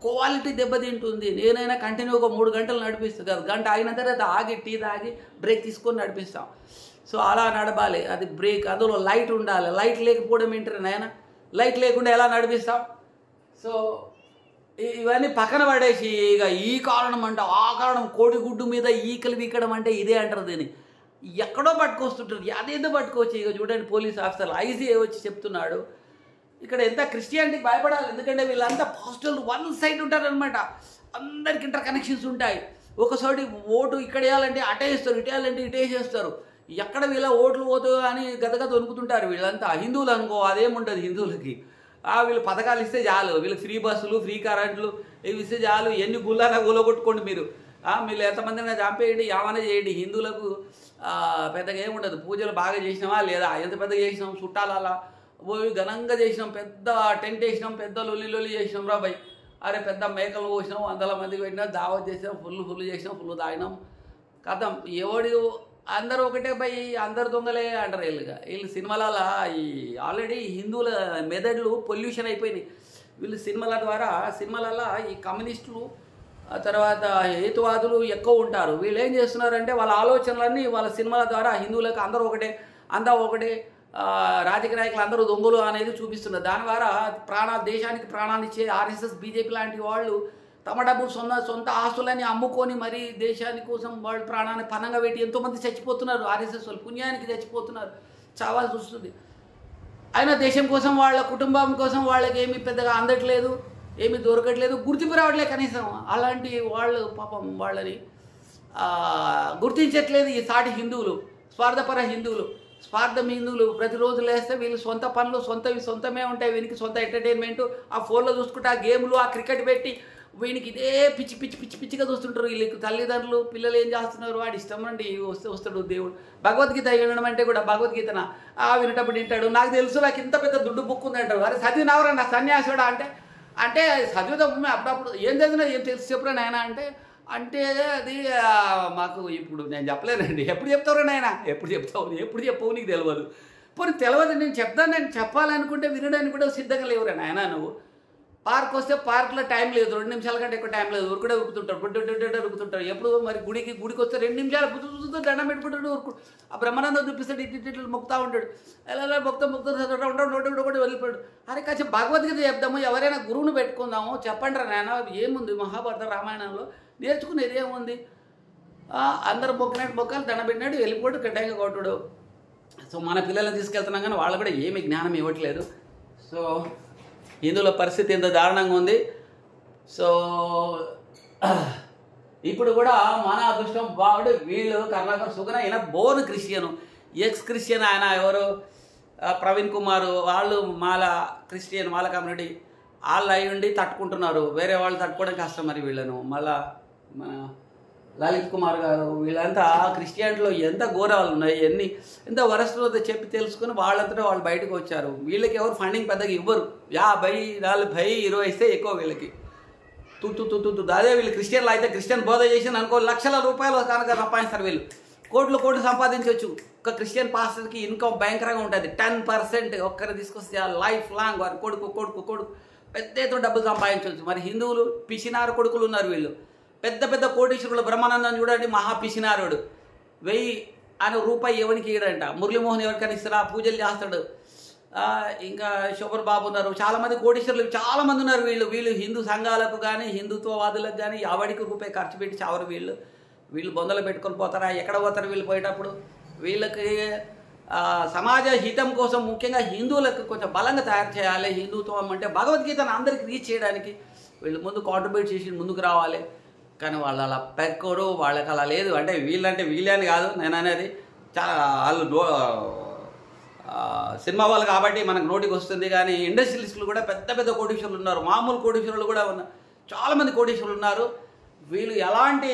క్వాలిటీ దెబ్బతింటుంది. నేనైనా కంటిన్యూగా 3 గంటలు నడిపిస్తాను కదా, గంట అయిన తర్వాత ఆగి టీ తాగి బ్రేక్ తీసుకొని నడిపిస్తాం. సో అలా నడపాలి. అది బ్రేక్, అందులో లైట్ ఉండాలి. లైట్ లేకపోవడం ఏంటంటే నాయన, లైట్ లేకుండా ఎలా నడిపిస్తాం? సో ఇవన్నీ పక్కన పడేసి ఇక ఈ కారణం అంటే ఆ కారణం, కోడిగుడ్డు మీద ఈకలు వీకడం అంటే ఇదే అంటారు. దీన్ని ఎక్కడో పట్టుకొస్తుంటారు, అదేదో పట్టుకోవచ్చు. ఇక చూడండి, పోలీస్ ఆఫీసర్లు ఐసీఏ వచ్చి చెప్తున్నాడు ఇక్కడ ఎంత క్రిస్టియానిటీకి భయపడాలి. ఎందుకంటే వీళ్ళంతా పాజిటివ్ వన్ సైడ్ ఉంటారనమాట. అందరికి ఇంటర్ కనెక్షన్స్ ఉంటాయి. ఒకసారి ఓటు ఇక్కడ వేయాలంటే అటే వేస్తారు, ఇటు వేయాలంటే ఇటే చేస్తారు. ఎక్కడ వీళ్ళ ఓట్లు పోతాయో అని గదగద వణుకుతుంటారు. వీళ్ళంతా హిందువులు అనుకో, అదేముంటుంది హిందువులకి. వీళ్ళు పథకాలు ఇస్తే చాలు, వీళ్ళకి ఫ్రీ బస్సులు, ఫ్రీ కరెంట్లు ఇవి ఇస్తే చాలు. ఎన్ని గుళ్ళైనా గుల్లగొట్టుకోండి మీరు. మీరు ఎంతమందినా చంపేయండి, ఏమైనా చేయండి. హిందువులకు పెద్దగా ఏముండదు. పూజలు బాగా చేసినామా లేదా, ఎంత పెద్దగా చేసినాం, చుట్టాలు అలా పోయి ఘనంగా చేసినాం, పెద్ద టెంట్ వేసినాం, పెద్ద లొల్లి చేసినాం రా భయ్. అరే పెద్ద మేకలు పోసినాం, 100 మందికి పెట్టినా, దావత్ చేసినాం, ఫుల్ చేసినాం, ఫుల్ తాగినాం, కథం. ఎవడు అందరూ ఒకటే పోయి అందరు దొంగలే అంటారు. వీళ్ళు సినిమాల ఈ ఆల్రెడీ హిందువుల మెదడులు పొల్యూషన్ అయిపోయినాయి. వీళ్ళు సినిమాలలో ఈ కమ్యూనిస్టులు తర్వాత హేతువాదులు ఎక్కువ ఉంటారు. వీళ్ళు ఏం చేస్తున్నారంటే వాళ్ళ ఆలోచనలన్నీ వాళ్ళ సినిమాల ద్వారా హిందువులకు అందరూ ఒకటే రాజకీయ నాయకులు అందరూ దొంగలు అనేది చూపిస్తున్నారు. దాని ద్వారా దేశానికి ప్రాణాలు ఇచ్చే ఆర్ఎస్ఎస్, బీజేపీ లాంటి వాళ్ళు తమ డబ్బు సొంత ఆస్తులని అమ్ముకొని మరి దేశాని కోసం వాళ్ళు ప్రాణాన్ని పనంగా పెట్టి ఎంతోమంది చచ్చిపోతున్నారు. ఆర్ఎస్ఎస్ వాళ్ళు పుణ్యానికి చచ్చిపోతున్నారు, చావాల్సి వస్తుంది. అయినా దేశం కోసం, వాళ్ళ కుటుంబం కోసం వాళ్ళకి ఏమీ పెద్దగా అందట్లేదు, ఏమీ దొరకట్లేదు, గుర్తింపు రావట్లేదు కనీసం. అలాంటి వాళ్ళు పాపం వాళ్ళని గుర్తించట్లేదు ఈ సాటి హిందువులు, స్వార్థపర హిందువులు. స్వార్థం హిందువులు ప్రతిరోజు లేస్తే వీళ్ళు సొంత పనులు సొంతమే ఉంటాయి. వీనికి సొంత ఎంటర్టైన్మెంట్, ఆ ఫోన్లో చూసుకుంటే ఆ గేమ్లు, ఆ క్రికెట్ పెట్టి వీనికి ఇదే పిచ్చిగా చూస్తుంటారు. వీళ్ళకి తల్లిదండ్రులు పిల్లలు ఏం చేస్తున్నారు, వాడి ఇష్టం అండి, వస్తాడు దేవుడు. భగవద్గీత వినడం అంటే కూడా భగవద్గీతన వినేటప్పుడు వింటాడు. నాకు తెలుసు నాకు ఇంత పెద్ద దుడ్డు బుక్ ఉంది అంటారు. అరే చదివినవరా నా సన్యాసుడా అంటే చదివితే అప్పుడప్పుడు ఏం చదివినా ఏం తెలుసు చెప్పురా నాయన అంటే అది మాకు ఇప్పుడు నేను చెప్పలేనండి. ఎప్పుడు చెప్తావు నాయన, ఎప్పుడు చెప్పవు నీకు తెలియదు. పోనీ తెలియదు, నేను చెప్పాలనుకుంటే వినడానికి కూడా సిద్ధంగా లేవురా నాయన. నువ్వు పార్క్ వస్తే పార్క్లో టైం లేదు, 2 నిమిషాల కంటే ఎక్కువ టైం లేదు, ఊరుకుడే ఉరుకుతుంటారు. ఎప్పుడు మరి గుడికి వస్తే 2 నిమిషాలు గుర్తు దండం పెట్టుకుంటాడు, ఆ బ్రహ్మానందం చూపిస్తాడు, ఇట్లు మొక్కుతా ఉంటాడు. ఎలా మొక్తా ఒకటి వెళ్ళిపోయాడు. అరే కాసేపు భగవద్గీత చెప్దాము, ఎవరైనా గురువుని పెట్టుకుందాము, చెప్పండి రా నాయన, ఏముంది మహాభారత రామాయణంలో నేర్చుకునేది ఏముంది? అందరు మొక్కాలు దండం పెట్టినాడు, వెళ్ళిపోయాడు, గడ్డంగా కొట్టుడు. సో మన పిల్లల్ని తీసుకెళ్తున్నాం కానీ వాళ్ళు కూడా ఏమి జ్ఞానం ఇవ్వట్లేదు. సో హిందువుల పరిస్థితి ఎంత దారుణంగా ఉంది. సో ఇప్పుడు కూడా మన అదృష్టం బాగుడు, వీళ్ళు కర్ణాకర్ సుగన ఈయన బోర్న్ క్రిస్టియను, ఎక్స్ క్రిస్టియన్ ఆయన ఎవరు ప్రవీణ్ కుమార్, వాళ్ళు మాల క్రిస్టియన్, మాల కమ్యూనిటీ వాళ్ళు అయి ఉండి తట్టుకుంటున్నారు. వేరే వాళ్ళు తట్టుకోవడం కష్టం. మరి వీళ్ళను మళ్ళా మన లలిత్ కుమార్ గారు వీళ్ళంతా క్రిస్టియానిటీలో ఎంత ఘోరాలు ఉన్నాయి, ఎంత వరస్టులో చెప్పి తెలుసుకుని వాళ్ళంతటా వాళ్ళు బయటకు వచ్చారు. వీళ్ళకి ఎవరు ఫండింగ్ పెద్దగా ఇవ్వరు. 50, 40, 20 ఇస్తే ఎక్కువ వీళ్ళకి అదే వీళ్ళు క్రిస్టియన్లు అయితే క్రిస్టియన్ బోధ చేసిన అనుకో లక్షల రూపాయలు కనుక సంపాదిస్తారు. వీళ్ళు కోట్లు సంపాదించవచ్చు. ఒక క్రిస్టియన్ పాస్టర్కి ఇన్కమ్ భయంకరంగా ఉంటుంది. 10% ఒక్కరు తీసుకొస్తే లైఫ్ లాంగ్ వారి కొడుకు పెద్ద ఎత్తున డబ్బులు సంపాదించవచ్చు. మరి హిందువులు పిసినారు కొడుకులు ఉన్నారు. వీళ్ళు పెద్ద పెద్ద కోటీశ్వరులు. బ్రహ్మానందం చూడండి, మహా పిసినారుడు. 1000 ఆయన రూపాయి ఎవరికి ఇవ్వడంట. మురళీమోహన్ ఎవరికైనా ఇస్తారా, పూజలు చేస్తాడు. ఇంకా శోభర్ బాబు ఉన్నారు. చాలామంది కోటీశ్వరులు చాలామంది ఉన్నారు. వీళ్ళు హిందూ సంఘాలకు కానీ హిందుత్వవాదులకు కానీ ఎవరికి రూపాయి ఖర్చు పెట్టి చావరు. వీళ్ళు బొందలు పెట్టుకొని పోతారా? ఎక్కడ పోతారు వీళ్ళు పోయేటప్పుడు? వీళ్ళకి సమాజ హితం కోసం ముఖ్యంగా హిందువులకు కొంచెం బలంగా తయారు చేయాలి. హిందుత్వం అంటే భగవద్గీతను అందరికి రీచ్ చేయడానికి వీళ్ళు ముందు కాంట్రిబ్యూట్ చేసి ముందుకు రావాలి. కానీ వాళ్ళు అలా పెట్టుకోరు, వాళ్ళకి అలా లేదు. అంటే వీళ్ళే అని కాదు నేను అనేది, చాలా వాళ్ళు సినిమా వాళ్ళు కాబట్టి మనకు నోటికి వస్తుంది. కానీ ఇండస్ట్రియలిస్టులు కూడా పెద్ద పెద్ద కోటీశ్వరులు ఉన్నారు. మామూలు కోటీశ్వరులు కూడా ఉన్నారు. చాలామంది కోటీశ్వరులు ఉన్నారు. వీళ్ళు ఎలాంటి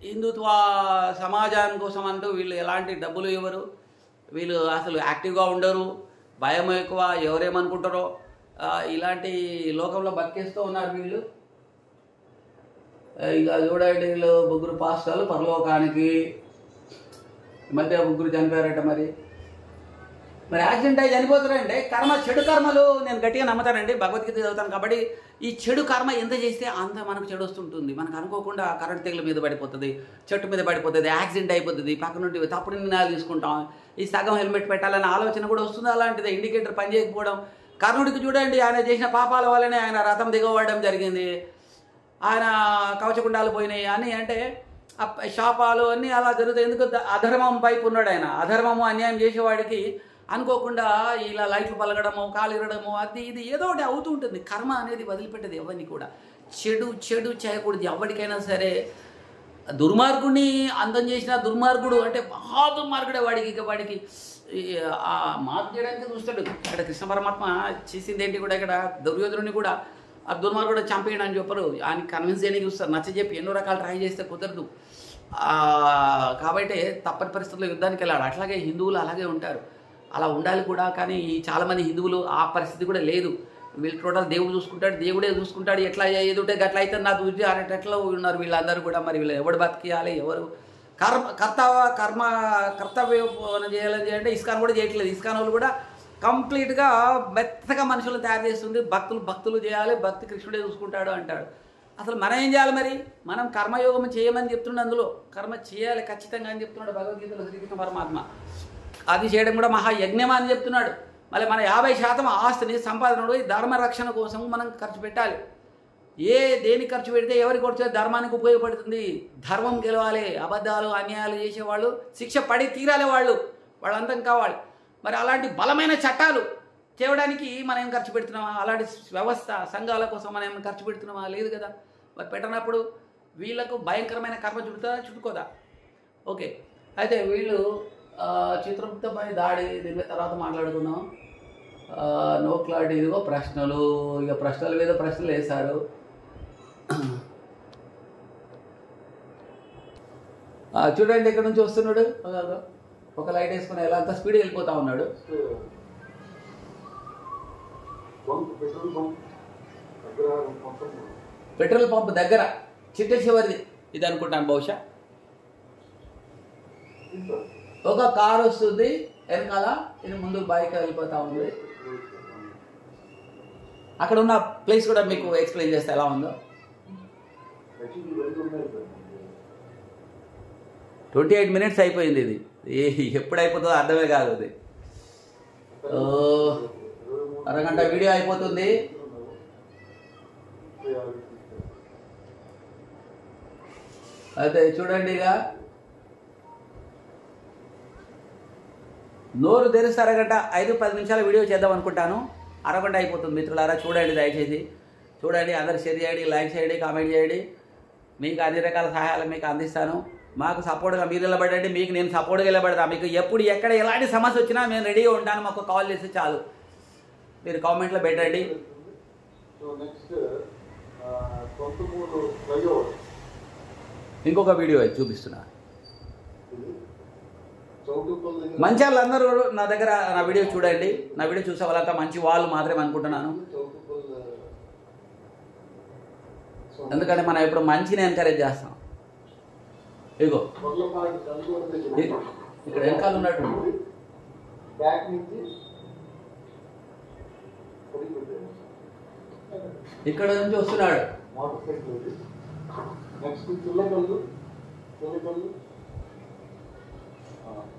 హిందుత్వ సమాజాని కోసం అంటూ వీళ్ళు ఎలాంటి డబ్బులు ఇవ్వరు. వీళ్ళు అసలు యాక్టివ్గా ఉండరు. భయం ఎక్కువ, ఎవరేమనుకుంటారో ఇలాంటి లోకంలో బతికేస్తూ ఉన్నారు వీళ్ళు. ఇక చూడండి, వీళ్ళు 3 పాస్టర్లు పరలోకానికి. మధ్య 3 చనిపోయారట. మరి యాక్సిడెంట్ అయ్యి చనిపోతారంటే చెడు కర్మలు నేను గట్టిగా నమ్ముతానండి. భగవద్గీత చదువుతాను కాబట్టి ఈ చెడు కర్మ ఎంత చేస్తే అంత మనకు చెడు వస్తుంటుంది. మనకు అనుకోకుండా కరెంట్ తెగుల మీద పడిపోతుంది, చెట్టు మీద పడిపోతుంది, యాక్సిడెంట్ అయిపోతుంది, పక్క నుండి తప్పుడు నిర్ణయాలు తీసుకుంటాం. ఈ సగం హెల్మెట్ పెట్టాలనే ఆలోచన కూడా వస్తుంది. అలాంటిది ఇండికేటర్ పని చేయకపోవడం. కర్ణుడికి చూడండి, ఆయన చేసిన పాపాల వల్లనే ఆయన రథం దిగవడం జరిగింది. ఆయన కవచకుండాలు పోయినాయి అని అంటే శాపాలు అన్నీ అలా జరుగుతాయి. ఎందుకు? అధర్మం వైపు ఉన్నాడు ఆయన. అధర్మము అన్యాయం చేసేవాడికి అనుకోకుండా ఇలా లైట్లు పలగడము, కాలు ఇరడము, అది ఇది ఏదో ఒకటి అవుతూ ఉంటుంది. కర్మ అనేది వదిలిపెట్టదు ఎవరిని కూడా. చెడు చేయకూడదు ఎవరికైనా సరే. దుర్మార్గుడిని అందం చేసిన దుర్మార్గుడు అంటే మహా దుర్మార్గుడే వాడికి మార్పు చేయడానికి చూస్తాడు. ఇక్కడ కృష్ణ పరమాత్మ చేసింది ఏంటి కూడా, ఇక్కడ దుర్యోధనుని కూడా ఆ దుర్మార్గుడు చంపేయడం అని చెప్పరు. ఆయన కన్విన్స్ చేయడానికి చూస్తారు. నచ్చజెప్పి ఎన్నో రకాలు ట్రై చేస్తే కుదరదు. కాబట్టి తప్పని పరిస్థితుల్లో యుద్ధానికి వెళ్ళాడు. అట్లాగే హిందువులు అలాగే ఉంటారు, అలా ఉండాలి కూడా. కానీ చాలామంది హిందువులు ఆ పరిస్థితి కూడా లేదు. వీళ్ళు టోటల్ దేవుడు చూసుకుంటాడు, దేవుడే చూసుకుంటాడు. ఎట్లా ఏదుంటే గట్ల అయితే నా దృష్టి అనేటట్లు ఉన్నారు వీళ్ళందరూ కూడా. మరి వీళ్ళు ఎవడు బతికియాలి, ఎవరు కర్తవ్యం చేయాలని అంటే ఇస్కాన్ కూడా చేయట్లేదు. ఇస్కాన్ వాళ్ళు కూడా కంప్లీట్గా మెత్తగా మనుషులను తయారు చేస్తుంది. భక్తులు చేయాలి, భక్తి కృష్ణుడే చూసుకుంటాడు అంటాడు. అసలు మనం ఏం చేయాలి మరి? మనం కర్మయోగం చేయమని చెప్తున్నాడు. అందులో కర్మ చేయాలి ఖచ్చితంగా అని చెప్తున్నాడు భగవద్గీతలో శ్రీకృష్ణ పరమాత్మ. అది చేయడం కూడా మహాయజ్ఞం అని చెప్తున్నాడు. మళ్ళీ మన 50% ఆస్తిని సంపాదనలో ధర్మ రక్షణ కోసం మనం ఖర్చు పెట్టాలి. దేనికి ఖర్చు పెడితే ఎవరికి ఖర్చు ధర్మానికి ఉపయోగపడుతుంది. ధర్మం గెలవాలి. అబద్ధాలు అన్యాయాలు చేసేవాళ్ళు శిక్ష పడి తీరాలి. వాళ్ళంతం కావాలి. మరి అలాంటి బలమైన చట్టాలు చేయడానికి మనం ఏం ఖర్చు పెడుతున్నామా? అలాంటి వ్యవస్థ సంఘాల కోసం మనం ఏమైనా ఖర్చు పెడుతున్నామా? లేదు కదా. మరి పెట్టినప్పుడు వీళ్ళకు భయంకరమైన కర్మ చుట్టుకోదా? ఓకే, అయితే వీళ్ళు చిత్రగుప్తపై దాడి దీని తర్వాత మాట్లాడుకుందాం. No clarity. ఇదిగో ప్రశ్నలు, ఇక ప్రశ్నల మీద ప్రశ్నలు వేశారు. చూడండి ఎక్కడి నుంచి వస్తున్నాడు. ఒక లైట్ వేసుకుని ఎలా అంత స్పీడ్ వెళ్ళిపోతా ఉన్నాడు. పెట్రోల్ పంప్ దగ్గర చిట్టేశ్వరిది ఇది అనుకుంటాను బహుశా. ఒక కారు వస్తుంది వెనకాల, ఇది ముందు బైక్ వెళ్ళిపోతా ఉంది. అక్కడ ఉన్న ప్లేస్ కూడా మీకు ఎక్స్ప్లెయిన్ చేస్తే ఎలా ఉందో. 28 minutes అయిపోయింది. ఇది ఎప్పుడు అయిపోతుందో అర్థమే కాదు. అది అరగంట వీడియో అయిపోతుంది. అయితే చూడండి, ఇక నోరు తెరిస్తే అరగంట 5-10 నిమిషాల వీడియో చేద్దాం అనుకుంటాను. అరగంట అయిపోతుంది మిత్రులారా. చూడండి, దయచేసి చూడండి. అందరు షేర్ చేయండి, లైక్ చేయండి, కామెంట్ చేయండి. మీకు అన్ని రకాల సహాయాలు మీకు అందిస్తాను. మాకు సపోర్ట్గా మీరు నిలబడండి, మీకు నేను సపోర్ట్గా నిలబడతాను. మీకు ఎప్పుడు ఎక్కడ ఎలాంటి సమస్య వచ్చినా నేను రెడీగా ఉంటాను. మాకు కాల్ చేస్తే చాలు. మీరు కామెంట్లో పెట్టండి. ఇంకొక వీడియో చూపిస్తున్నా. మంచి వాళ్ళందరూ నా దగ్గర నా వీడియో చూడండి. నా వీడియో చూసే వాళ్ళంతా మంచి వాళ్ళు మాత్రమే అనుకుంటున్నాను. ఎందుకంటే మనం ఇప్పుడు మంచిని ఎంకరేజ్ చేస్తాం. ఇగో ఇక్కడ వెనకాల ఉన్నట్టు ఇక్కడ నుంచి వస్తున్నాడు. మోటార్ సైకిల్ ఇది. నెక్స్ట్ చిల్లకల్లు చిల్లకల్లు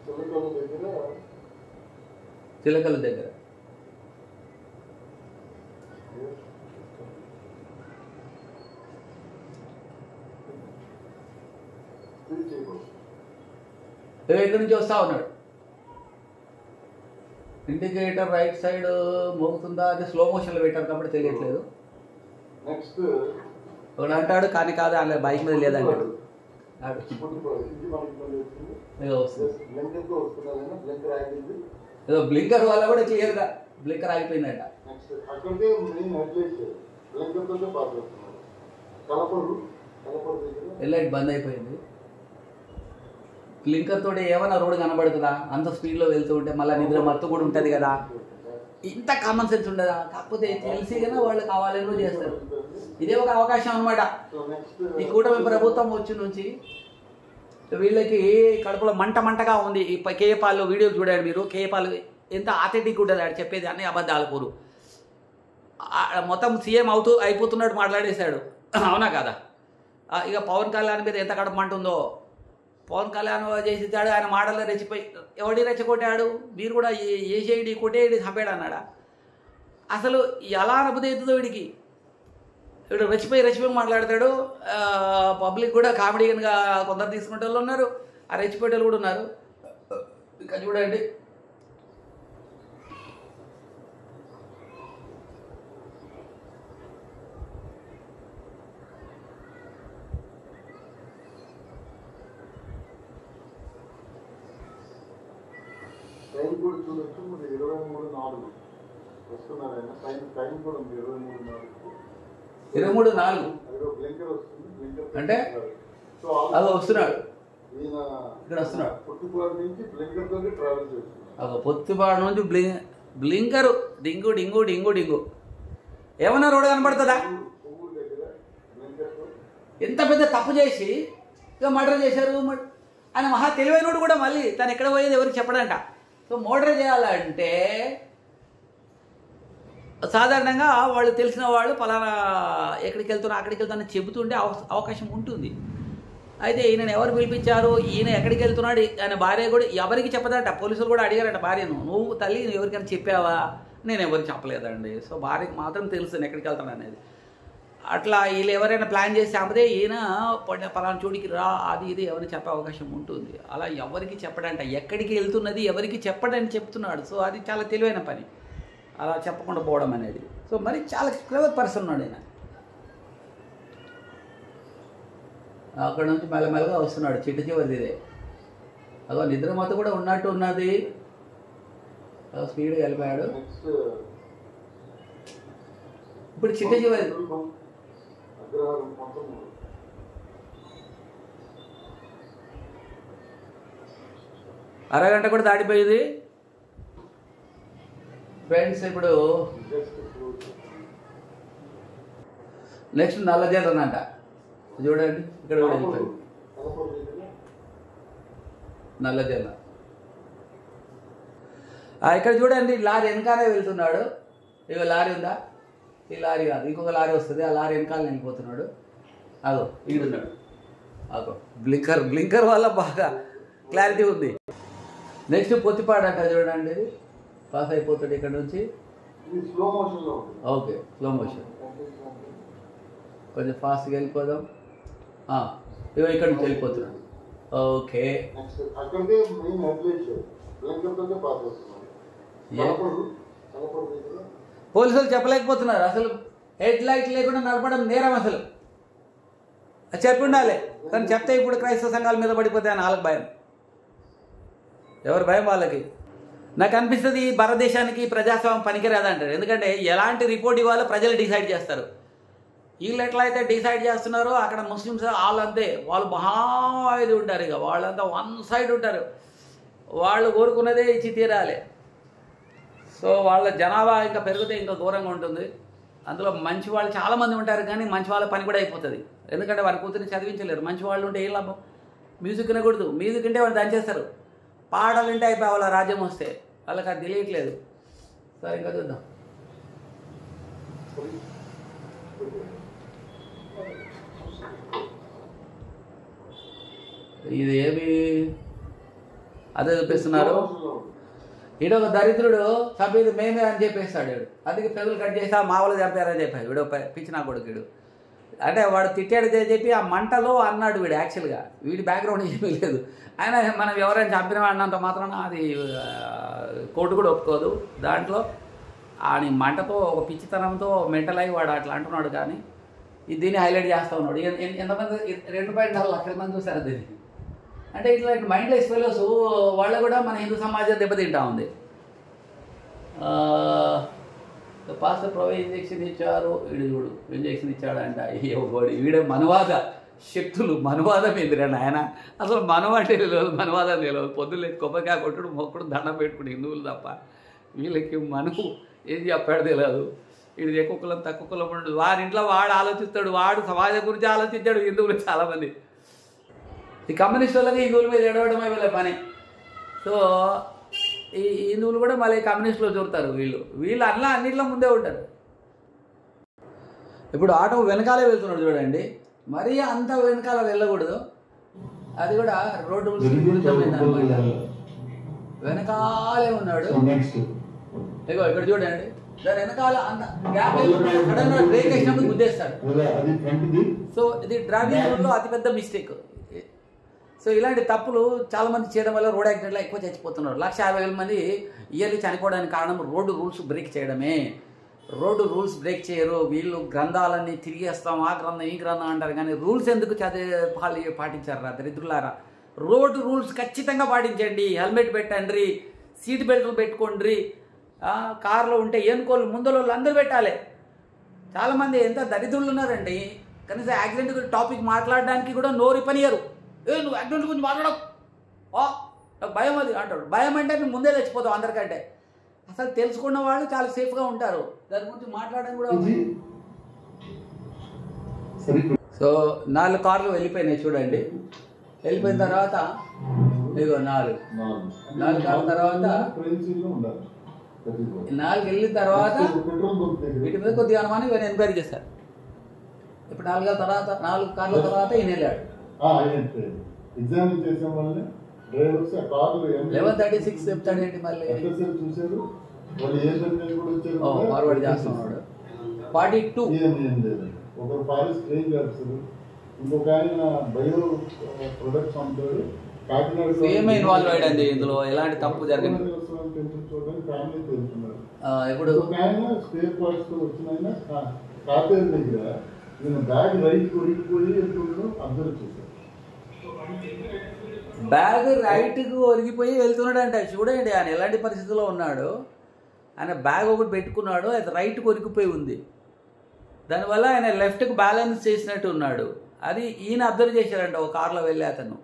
చిల్లకల్లు దగ్గర చిలకల దగ్గర ఇక్కడి నుంచి వస్తా ఉన్నాడు. ఇండికేటర్ రైట్ సైడ్ మోగుతుందా, అది స్లో మోషన్లో పెట్టారు కాబట్టి తెలియట్లేదు. నెక్స్ట్ ఒకడు అంటాడు కానీ కాదు, అలా బైక్ మీద లేదంటాడు. ఏదో బ్లింకర్ వల్ల కూడా క్లియర్గా బ్లింకర్ ఆగిపోయిందంట. అక్కడికే మెయిన్ హెడ్లైట్ బ్లింకర్ తోటే పాస్ అవుతున్నారు. కలపరు హెడ్లైట్ బంద్ అయిపోయింది. బ్లింకర్ తోటి ఏమన్నా రోడ్డు కనబడుతుందా? అంత స్పీడ్లో వెళ్తూ ఉంటే మళ్ళీ నిద్ర మత్తు కూడా ఉంటుంది కదా. ఇంత కామన్ సెన్స్ ఉండదా? కాకపోతే తెలిసి కన్నా వాళ్ళు కావాలని చేస్తారు. ఇదే ఒక అవకాశం అనమాట. ఈ కూటమి ప్రభుత్వం వచ్చి నుంచి వీళ్ళకి కడుపులో మంటగా ఉంది. ఈ కేఏపాల్లో వీడియోలు చూడండి మీరు. కేఏపాల్ ఎంత ఆథెంటిక్ ఉంటుంది ఆడు చెప్పేది, అన్ని అబద్ధాలు పూరు. మొత్తం సీఎం అయిపోతున్నట్టు మాట్లాడేశాడు. అవునా కదా? ఇక పవన్ కళ్యాణ్ మీద ఎంత కడుపు మంటుందో. పవన్ కళ్యాణ్ చేసేసాడు, ఆయన మాటల్లో రెచ్చిపోయి ఎవడి రెచ్చగొట్టాడు? మీరు కూడా ఏసేయండి కొట్టేయండి చంపాడు అన్నాడా? అసలు ఎలా అనుభూతి అవుతుందో వీడికి. వీడు రెచ్చిపోయి మాట్లాడతాడు. పబ్లిక్ కూడా కామెడీగా కొందరు తీసుకునే వాళ్ళు ఉన్నారు, ఆ రెచ్చిపోయేటోళ్ళు కూడా ఉన్నారు. ఇంకా చూడండి, టైం కూడా చూడొచ్చు. మరి 23:04 వస్తున్నారు ఆయన. టైం కూడా ఉంది 23:04 అదిగో బ్లింకర్ వస్తుంది. బ్లింకర్ అంటే అది వస్తున్నాడు. ఈయన ఇక్కడ వస్తున్నాడు. పొత్తిపాడు నుంచి బ్లింకర్ తోటి ట్రావెల్ చేస్తున్నాడు. పొత్తిపాడు నుంచి బ్లింకరు డింగు డింగు డింగు డింగు. ఏమన్నా రోడ్డు కనబడుతుందా? పువ్వు దగ్గర బ్లింకర్ తో ఎంత పెద్ద తప్పు చేసి ఇక మర్డర్ చేశారు. ఆయన మహా తెలివైనోడు కూడా మళ్ళీ తను ఎక్కడ పోయేది ఎవరికి చెప్పడంట. సో మర్డర్ చేయాలంటే సాధారణంగా వాళ్ళు తెలిసిన వాళ్ళు పలానా ఎక్కడికి వెళ్తున్నా అక్కడికి వెళ్తున్నా చెబుతుంటే అవకాశం ఉంటుంది. అయితే ఈయనను ఎవరు పిలిపించారు, ఈయన ఎక్కడికి వెళ్తున్నాడు, ఆయన భార్య కూడా ఎవరికి చెప్పదంట. పోలీసులు కూడా అడిగారంట భార్యను, నువ్వు తల్లి ఎవరికైనా చెప్పావా? నేను ఎవరికి చెప్పలేదండి. సో భార్యకి మాత్రం తెలుసు ఎక్కడికి వెళ్తాను అనేది. అట్లా వీళ్ళు ఎవరైనా ప్లాన్ చేసి ఆపితే ఈయన పలానా చోటికి రా అది ఇది ఎవరికి చెప్పే అవకాశం ఉంటుంది. అలా ఎవరికి చెప్పడంట. ఎక్కడికి వెళ్తున్నది ఎవరికి చెప్పడని చెప్తున్నాడు. సో అది చాలా తెలివైన పని, అలా చెప్పకుండా పోవడం అనేది. సో మరి చాలా క్లెవర్ పర్సన్ ఉన్నాడు ఆయన. అక్కడ నుంచి మెల్లమెల్లగా వస్తున్నాడు. చిట్ట చివరిది ఇదే. అదో నిద్ర మత్తు కూడా ఉన్నట్టు ఉన్నది. స్పీడ్గా వెళ్ళిపోయాడు. ఇప్పుడు చిట్ట చివరి అరగంట కూడా దాటిపోయింది ఫ్రెండ్స్. ఇప్పుడు నెక్స్ట్ నల్లజర్రనంట. చూడండి ఇక్కడ కూడా వెళ్ళిపోయింది నల్లజర్ర. ఇక్కడ చూడండి లారీ వెనకాలే వెళ్తున్నాడు. ఇక లారీ ఉందా? ఈ లారీ కాదు, ఇంకొక లారీ వస్తుంది. ఆ లారీ వెనకాల వెళ్ళిపోతున్నాడు. అదో ఈడున్నాడు. అదో బ్లింకర్ వల్ల బాగా క్లారిటీ ఉంది. నెక్స్ట్ పొత్తిపాడు అంట. చూడండి ఇది పాస్ అయిపోతాడు ఇక్కడ నుంచి. Okay slow motion. కొంచెం ఫాస్ట్గా వెళ్ళిపోదాం. ఇగో ఇక్కడ నుంచి వెళ్ళిపోతున్నాడు. ఓకే పోలీసులు చెప్పలేకపోతున్నారు. అసలు హెడ్ లైట్ లేకుండా నడపడం నేరం. అసలు చెప్పి ఉండాలి, కానీ చెప్తే ఇప్పుడు క్రైస్తవ సంఘాల మీద పడిపోతాయని వాళ్ళకి భయం. ఎవరి భయం వాళ్ళకి. నాకు అనిపిస్తుంది ఈ భారతదేశానికి ప్రజాస్వామ్యం పనికిరాదంటారు. ఎందుకంటే ఎలాంటి రిపోర్ట్ ఇవ్వాలో ప్రజలు డిసైడ్ చేస్తారు. వీళ్ళు ఎట్లయితే డిసైడ్ చేస్తున్నారో అక్కడ ముస్లిమ్స్ వాళ్ళంతే, వాళ్ళు మహా ఇది ఉంటారు. ఇక వాళ్ళంతా వన్ సైడ్ ఉంటారు. వాళ్ళు కోరుకున్నదే ఇచ్చి తీరాలి. సో వాళ్ళ జనాభా ఇంకా పెరిగితే ఇంకా ఘోరంగా ఉంటుంది. అందులో మంచి వాళ్ళు చాలామంది ఉంటారు, కానీ మంచి వాళ్ళ పని కూడా అయిపోతుంది. ఎందుకంటే వారి కూతురిని చదివించలేరు. మంచి వాళ్ళు ఉంటే ఏం లాభం? మ్యూజిక్ వినకూడదు, మ్యూజిక్ అంటే వాళ్ళు దంచేస్తారు. పాటలు వింటే అయిపోయి వాళ్ళ రాజ్యం వస్తే వాళ్ళకి అది తెలియట్లేదు. సరే ఇంకా చూద్దాం. ఇది ఏమి అదే చూపిస్తున్నారు. ఈడొక ఒక దరిద్రుడు చంపేది మేమే అని చెప్పేస్తాడు వీడు. అందుకే పెదవులు కట్ చేసి మా వాళ్ళు చంపారని చెప్పాడు వీడు. పిచ్చిన కొడుకు వీడు. అంటే వాడు తిట్టాడు చెప్పి ఆ మంటలో అన్నాడు వీడు. యాక్చువల్గా వీడి బ్యాక్గ్రౌండ్ ఏమీ లేదు. ఆయన మనం ఎవరైనా చంపిన అన్నంత మాత్రాన అది కోర్టు కూడా ఒప్పుకోదు. దాంట్లో అని మంటతో ఒక పిచ్చితనంతో మెంటల్ అయ్యి వాడు అట్లా అంటున్నాడు. కానీ దీన్ని హైలైట్ చేస్తూ ఉన్నాడు. ఎంతమంది 2.4 లక్షల మంది చూసారు దీన్ని. అంటే ఇట్లా మైండ్లెస్ ఫెలోస్ వాళ్ళు కూడా మన హిందూ సమాజం దెబ్బతింటా ఉంది. పాస్టర్ ప్రొవై ఇంజెక్షన్ ఇచ్చారు. వీడు చూడు ఇంజెక్షన్ ఇచ్చాడంట. వీడే మనవాద శక్తులు. మనవాదం ఏందిరా నాయన? అసలు మనం అంటే తెలియదు, మనవాదం తెలియదు. పొద్దున్న కొబ్బరికాయ కొట్టుడు మొక్కడు దండం పెట్టుకుని హిందువులు తప్ప వీళ్ళకి మనకు ఏం చెప్పాడు తెలియదు. వీడు ఎక్కువ కులం తక్కువ కులం ఉండదు. వారి ఇంట్లో వాడు ఆలోచిస్తాడు, వాడు సమాజం గురించి ఆలోచించాడు. హిందువులు చాలామంది ఈ కమ్యూనిస్ట్ వాళ్ళకి హిందువుల మీద ఎడవడమే వీళ్ళ పని. సో ఈ హిందువులు కూడా మళ్ళీ కమ్యూనిస్టులో చూడతారు. వీళ్ళు అన్నింటిలో ముందే ఉంటారు. ఇప్పుడు ఆటో వెనకాలే వెళ్తున్నాడు చూడండి. మరీ అంత వెనకాల వెళ్ళకూడదు. అది కూడా రోడ్డు విరుద్ధమైందన్నమాట. వెనకాలే ఉన్నాడు. ఇగో ఇక్కడ చూడండి, దాని వెనకాల అంత గ్యాప్ సడన్ గా బ్రేక్ వేసినప్పుడు గుద్దేస్తాడు. సో ఇది డ్రైవింగ్ రూల్లో అతిపెద్ద మిస్టేక్. సో ఇలాంటి తప్పులు చాలామంది చేయడం వల్ల రోడ్ యాక్సిడెంట్లో ఎక్కువ చచ్చిపోతున్నారు. 150,000 మంది ఇయర్లీ చనిపోవడానికి కారణం రోడ్డు రూల్స్ బ్రేక్ చేయడమే. రోడ్డు రూల్స్ బ్రేక్ చేయరు. వీళ్ళు గ్రంథాలన్నీ తిరిగేస్తాం, ఆ గ్రంథం ఈ గ్రంథం అంటారు. కానీ రూల్స్ ఎందుకు పాటించారా దరిద్రులారా? రోడ్డు రూల్స్ ఖచ్చితంగా పాటించండి. హెల్మెట్ పెట్టండి, సీట్ బెల్ట్లు పెట్టుకోండి. కారులో ఉంటే ఏనుకోళ్ళు ముందర వాళ్ళు అందరూ పెట్టాలి. చాలామంది ఎంత దరిద్రులు ఉన్నారండి. కనీసం యాక్సిడెంట్ టాపిక్ మాట్లాడడానికి కూడా నోరు పనియరు. నువ్వు యాక్సిడెంట్ గురించి మాట్లాడవు, నాకు భయం అది అంటాడు. భయం అంటే నువ్వు ముందే చచ్చిపోతావు అందరికంటే. అసలు తెలుసుకున్న వాళ్ళు చాలా సేఫ్గా ఉంటారు. దాని గురించి మాట్లాడడం కూడా. సో 4 కార్లు వెళ్ళిపోయినాయి చూడండి. వెళ్ళిపోయిన తర్వాత ఇదిగో 4 కార్ల తర్వాత 4 వెళ్ళిన తర్వాత వీటి మీద కొద్దిగా అనుమానం ఇవన్నీ ఎంక్వైరీ చేశారు. ఇప్పుడు 4 కార్ల తర్వాత ఈయన వెళ్ళాడు. 11:36 చెప్తాడు ఏంటి మళ్ళీ ఫార్వర్డ్ చేస్తున్నాడు. 42 ఒక ఫారెస్ట్ రేంజ్ ఆఫీసర్, ఇంకొక ఆయన బయో ప్రొడక్ట్స్ అమ్ముతాడు. ఏమీ ఇన్వాల్వ్ అయ్యండి ఇందులో. ఎలాంటి తప్పు జరిగింది ఫ్యామిలీ తెలుస్తున్నారు. ఇప్పుడు ఆయన స్పేర్ పార్ట్స్ వచ్చిన ఆయన కాపేరు దగ్గర నేను బ్యాగ్ రైట్ కొరిగిపోయి అబ్జర్వ్ చేశాను. బ్యాగ్ రైట్కు ఒరిగిపోయి వెళ్తున్నాడు అంట. చూడండి ఆయన ఎలాంటి పరిస్థితిలో ఉన్నాడు. ఆయన బ్యాగ్ ఒకటి పెట్టుకున్నాడు, అది రైట్కు ఒరిగిపోయి ఉంది. దానివల్ల ఆయన లెఫ్ట్కు బ్యాలెన్స్ చేసినట్టు ఉన్నాడు. అది ఈయన అబ్జర్వ్ చేశాడంట ఒక కార్లో వెళ్ళే అతను.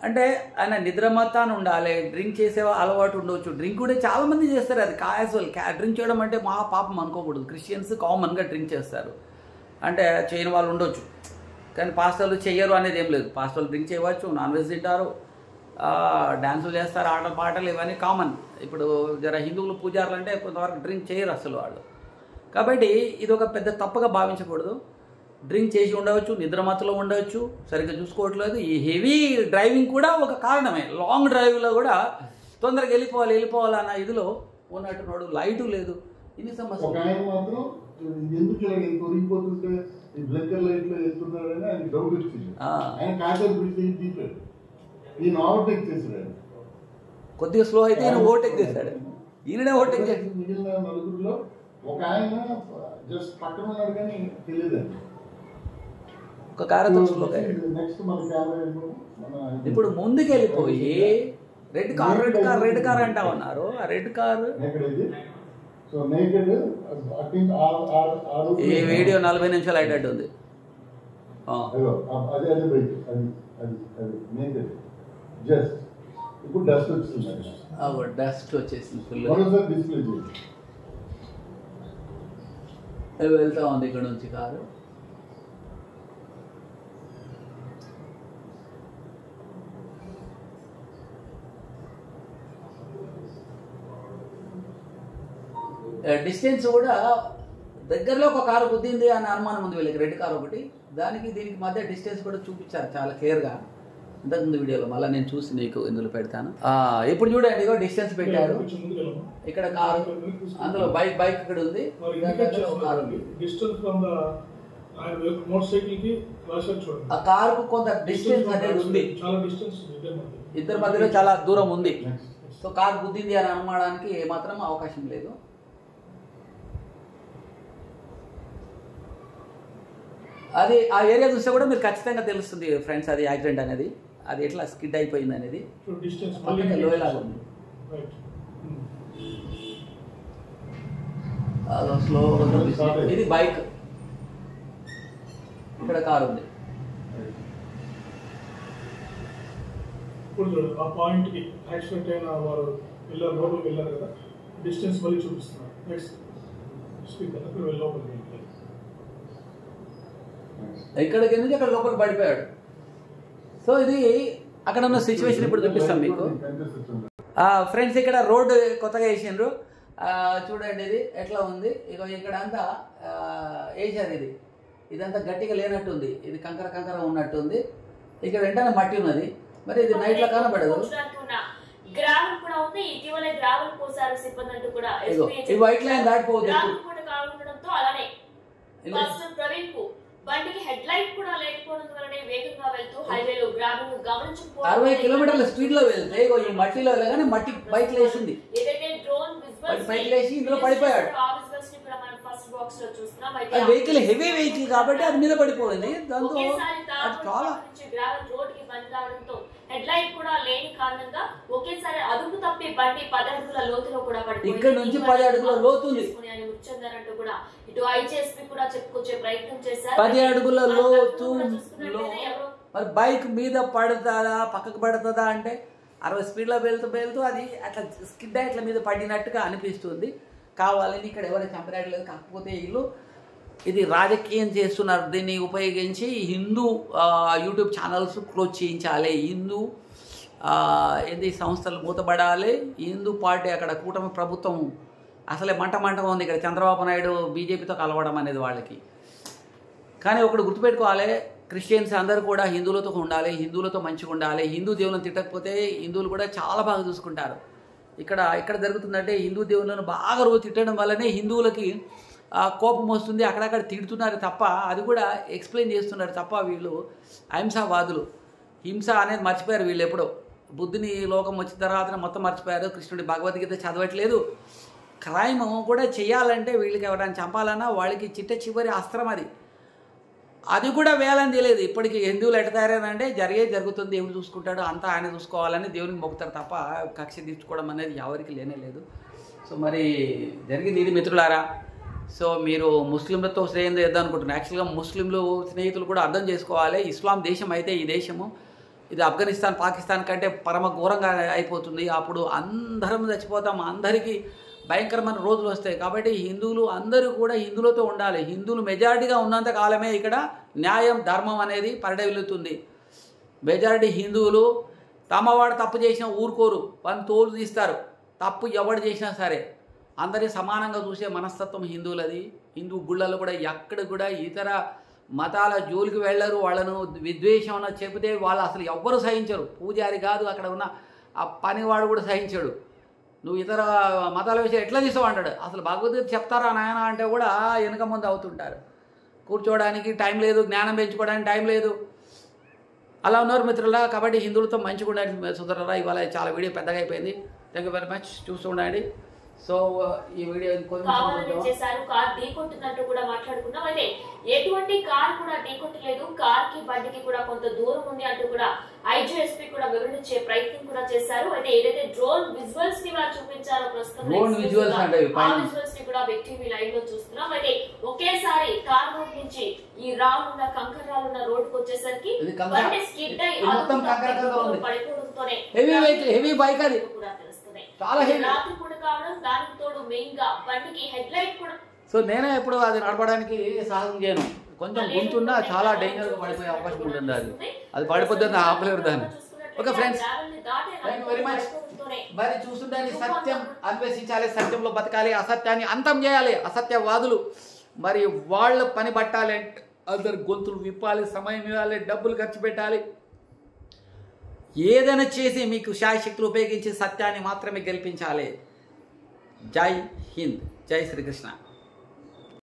అంటే ఆయన నిద్రమత్తాన్ని ఉండాలి, డ్రింక్ చేసే అలవాటు ఉండవచ్చు. డ్రింక్ కూడా చాలామంది చేస్తారు, అది క్యాజువల్. డ్రింక్ చేయడం అంటే మా పాపం అనుకోకూడదు. క్రిస్టియన్స్ కామన్గా డ్రింక్ చేస్తారు, అంటే చేయని వాళ్ళు ఉండొచ్చు. కానీ పాస్టర్లు చెయ్యరు అనేది ఏం లేదు. పాస్టర్లు డ్రింక్ చేయవచ్చు, నాన్ వెజ్ తింటారు, డ్యాన్సులు చేస్తారు, ఆటలు పాటలు ఇవన్నీ కామన్. ఇప్పుడు జర హిందువులు పూజారులు అంటే కొంతవరకు డ్రింక్ చేయరు అసలు వాళ్ళు. కాబట్టి ఇది ఒక పెద్ద తప్పుగా భావించకూడదు. డ్రింక్ చేసి ఉండవచ్చు, నిద్రమత్తులో ఉండవచ్చు, సరిగ్గా చూసుకోవట్లేదు. ఈ హెవీ డ్రైవింగ్ కూడా ఒక కారణమే. లాంగ్ డ్రైవ్లో కూడా తొందరగా వెళ్ళిపోవాలి అన్న ఇదిలో ఉన్నట్టున్నాడు. లైటు లేదు, ఇన్ని సమస్యలు. ఎందుకు కొరిగిపోతుంటే ఈ బ్లెక్కర్ లైట్ లో వెళ్తున్నారని ఆయన డౌట్ వచ్చింది. ఆయన కాసేపు పిలిచి తీసాడు, ఈయన ఓవర్టేక్ చేశాడు. కొద్దిగా స్లో అయితే ఈయన ఓవర్టేక్ చేశాడు. ఈయననే ఓవర్టేక్ చేశాడు. మిగిలిన నలుగురిలో ఒక ఆయన జస్ట్ పక్కన ఉన్నాడు కానీ తెలియదండి. ఒక కారణం నెక్స్ట్ మన కెమెరా ఇప్పుడు ముందుకు వెళ్ళిపోయి రెడ్ కార్ అంటా ఉన్నారు. ఆ రెడ్ కారు ఈ వీడియో 40 నిమిషాలు అయ్యేటట్టు ఉంది. డస్ట్ వచ్చేసింది ఫుల్. వెళ్తా ఉంది ఇక్కడ నుంచి కారు. డిస్టెన్స్ కూడా దగ్గరలో ఒక కారు గుద్దింది అనే అనుమానం ఉంది వీళ్ళకి. రెడ్ కారు ఒకటి, దానికి దీనికి మధ్య డిస్టెన్స్ కూడా చూపించారు చాలా క్లియర్గా. ఇంతకుముందు వీడియోలో మళ్ళీ నేను చూసి నీకు ఇందులో పెడతాను. ఇప్పుడు చూడండి, ఇగో డిస్టెన్స్ పెట్టారు, ఇక్కడ కారు, అందులో బైక్ ఇక్కడ ఉంది, ఆ కారుకు కొంత డిస్టెన్స్ అనేది ఉంది, ఇద్దరి మధ్యలో చాలా దూరం ఉంది. సో కారు గుద్దింది అని అనుకోవడానికి ఏమాత్రం అవకాశం లేదు. అది ఆ ఏరియా చూస్తే కూడా మీరు ఖచ్చితంగా తెలుస్తుంది ఫ్రెండ్స్, అది యాక్సిడెంట్ అనేది, అది ఎట్లా స్కిడ్ అయిపోయింది అనేది. లోయలాగా ఉంది, స్లో. ఇది బైక్, ఇక్కడ కారు ఉంది. ఇప్పుడు ఆ పాయింట్ కి యాక్సిడెంట్ అయిన వారు వెళ్ళారు, లోపలికి వెళ్ళారు కదా, డిస్టెన్స్ మళ్ళీ చూపిస్తున్నారు. నెక్స్ట్ స్పీకర్ అక్కడ లోపలికి వెళ్ళారు, ఇక్కడికి ఎందుకు అక్కడ లోపలికి పడిపోయాడు. సో ఇది అక్కడ ఉన్న సిచ్యువేషన్ ఇప్పుడు చూపిస్తాం మీకు. ఫ్రెండ్స్ ఇక్కడ రోడ్డు కొత్తగా వేసిండ్రు, చూడండి ఇది ఎట్లా ఉంది. ఇక ఇక్కడ అంతా వేసారు, ఇదంతా గట్టిగా లేనట్టుంది, ఇది కంకర ఉన్నట్టుంది. ఇక్కడ వెంటనే మట్టి ఉన్నది, మరి ఇది నైట్ లో కనబడదు. ఈ వైట్ లైన్ దాటిపోవద్దు. బండికి హెడ్ లైట్ కూడా లేకపోవడం వల్లనే వేగంగా వెళ్తూ హైవేలో గ్రామం గమనించకపోవడం, 60 కిలోమీటర్ల స్పీడ్ లో వెళ్తే ఈ మట్టిలో వెళ్ళగానే మట్టి బైక్ లేసింది, ఏదైతే డ్రోన్ విజువల్స్ బైక్ లేసి ఇందులో పడిపోయాడు. ఆ విజువల్స్ ని కూడా మనం ఫస్ట్ బాక్స్ లో చూస్తున్నాం. అయితే వెహికల్ హెవీ వెహికల్ కాబట్టి అది మీద పడిపోయింది. దాంతో చాలా గ్రావెల్ రోడ్ కి బండి రావడంతో హెడ్ లైట్ కూడా లేని కారణంగా ఒకేసారి అదుపు తప్పి బండి 10 అడుగుల లోతులో కూడా పడిపోయింది. ఇక్కడ నుంచి 10 అడుగుల లోతు ఉంది అని ముచ్చందారంటూ కూడా ఇటు ఐజేఎస్పీ కూడా చెప్పుకొచ్చే ప్రయత్నం చేశారు. 10 అడుగుల లోతు. మరి బైక్ మీద పడుతుందా పక్కకు పడుతుందా అంటే 60 స్పీడ్లో వెళ్తూ అది అట్లా స్కిడ్ అట్లా మీద పడినట్టుగా అనిపిస్తుంది. కావాలని ఇక్కడ ఎవరు చంపరాడలేదు, కాకపోతే వీళ్ళు ఇది రాజకీయం చేస్తున్నారు. దీన్ని ఉపయోగించి హిందూ యూట్యూబ్ ఛానల్స్ క్లోజ్ చేయించాలి, హిందూ ఏంది సంస్థలు మూతపడాలి, హిందూ పార్టీ అక్కడ కూటమి ప్రభుత్వం అసలే మంటగా ఉంది. ఇక్కడ చంద్రబాబు నాయుడు బీజేపీతో కలవడం అనేది వాళ్ళకి. కానీ ఒకటి గుర్తుపెట్టుకోవాలి, క్రిస్టియన్స్ అందరూ కూడా హిందువులతో ఉండాలి, హిందువులతో మంచిగా ఉండాలి. హిందూ దేవులను తిట్టకపోతే హిందువులు కూడా చాలా బాగా చూసుకుంటారు. ఇక్కడ జరుగుతుందంటే హిందూ దేవులను బాగా రోజు తిట్టడం వల్లనే హిందువులకి కోపం వస్తుంది, అక్కడక్కడ తిడుతున్నారు తప్ప, అది కూడా ఎక్స్ప్లెయిన్ చేస్తున్నారు తప్ప వీళ్ళు అహింసావాదులు. హింస అనేది మర్చిపోయారు వీళ్ళు. ఎప్పుడో బుద్ధుని లోకం వచ్చిన తర్వాత మొత్తం మర్చిపోయారు. కృష్ణుడి భగవద్గీత చదవట్లేదు. క్రైమ్ కూడా చేయాలంటే వీళ్ళకి ఎవరైనా చంపాలన్నా వాళ్ళకి చివరి అస్త్రం అది కూడా వేలని తెలియదు. ఇప్పటికీ హిందువులు ఎట్ట తయారైందంటే జరుగుతుంది, దేవుడు చూసుకుంటాడు, అంతా ఆయన చూసుకోవాలని దేవునికి మొక్కుతారు తప్ప కక్ష తీర్చుకోవడం అనేది ఎవరికి లేనేలేదు. సో మరి జరిగింది ఇది మిత్రులారా. సో మీరు ముస్లింలతో స్నేహం చేద్దాం అనుకుంటున్నారు. యాక్చువల్గా ముస్లింలు స్నేహితులు కూడా అర్థం చేసుకోవాలి, ఇస్లాం దేశం అయితే ఈ దేశము ఇది ఆఫ్ఘనిస్తాన్ పాకిస్తాన్ కంటే పరమ ఘోరంగా అయిపోతుంది. అప్పుడు అందరం చచ్చిపోతాం, అందరికీ భయంకరమైన రోజులు వస్తాయి. కాబట్టి హిందువులు అందరూ కూడా హిందువులతో ఉండాలి. హిందువులు మెజారిటీగా ఉన్నంత కాలమే ఇక్కడ న్యాయం ధర్మం అనేది పరిడవిల్లుతుంది. మెజారిటీ హిందువులు తమవాడు తప్పు చేసినా ఊరుకోరు, వాళ్ళని తోలు తీస్తారు. తప్పు ఎవడు చేసినా సరే అందరి సమానంగా చూసే మనస్తత్వం హిందువులది. హిందూ గుళ్ళలో కూడా ఎక్కడ కూడా ఇతర మతాల జోలికి వెళ్ళరు. వాళ్ళను విద్వేషం అన్న చెబితే వాళ్ళు అసలు ఎవ్వరు సహించరు. పూజారి కాదు, అక్కడ ఉన్న ఆ పనివాడు కూడా సహించడు. నువ్వు ఇతర మతాల విషయం ఎట్లా తీసావు అంటాడు. అసలు భగవద్గీత చెప్తారా నాయన అంటే కూడా వెనక ముందు అవుతుంటారు. కూర్చోవడానికి టైం లేదు, జ్ఞానం పెంచుకోవడానికి టైం లేదు, అలా ఉన్నారు మిత్రులా. కాబట్టి హిందువులతో మంచిగా ఉండండి సోదరులారా. ఇవాళ చాలా వీడియో పెద్దగా అయిపోయింది. థ్యాంక్ యూ వెరీ మచ్, చూస్తూ ఉండండి. సో ఈ వీడియో చేశారు. కార్ ఢీకొట్టినట్టు కూడా మాట్లాడుకున్నాం. అయితే ఎటువంటి కార్ కూడా ఢీకొట్టలేదు, కార్ కి బండికి కూడా కొంత దూరం ఉంది అంటూ కూడా ఐజీఎస్పీ కూడా వివరించే ప్రయత్నం కూడా చేశారు. అయితే ఏదైతే డ్రోన్ విజువల్స్ ని వారు చూపించారో ప్రస్తుతం ఆ విజువల్స్ ని కూడా వ్యక్తి లైవ్ లో చూస్తున్నాం. అయితే ఒకేసారి కార్ రోడ్ నుంచి ఈ రాళ్ళున్న కంకరాలున్న రోడ్డుకు వచ్చేసరికి బండి స్కిడ్ అయి పడిపోవడంతోనే హెవీ బైక్ అది చాలా రాత్రి పూట కావడం, దానికి తోడు మెయిన్ గా బండికి హెడ్ లైట్ కూడా. సో నేనే ఎప్పుడు అది నడపడానికి సాహసం చేయను. కొంచెం గుంతున్నా చాలా డేంజర్గా పడిపోయే అవకాశం ఉంటుంది. అది పడిపోద్దని ఆపలేరు దాన్ని. Okay friends, thank you very much. మరి చూస్తుందని సత్యం అన్వేషించాలి, సత్యంలో బతకాలి, అసత్యాన్ని అంతం చేయాలి. అసత్యవాదులు మరి వాళ్ళ పని పట్టాలి, అందరు గొంతులు విప్పాలి, సమయం ఇవ్వాలి, డబ్బులు ఖర్చు పెట్టాలి. ఏదైనా చేసి మీకు శాయశక్తులు ఉపయోగించి సత్యాన్ని మాత్రమే గెలిపించాలి. జై హింద్, జై శ్రీకృష్ణ.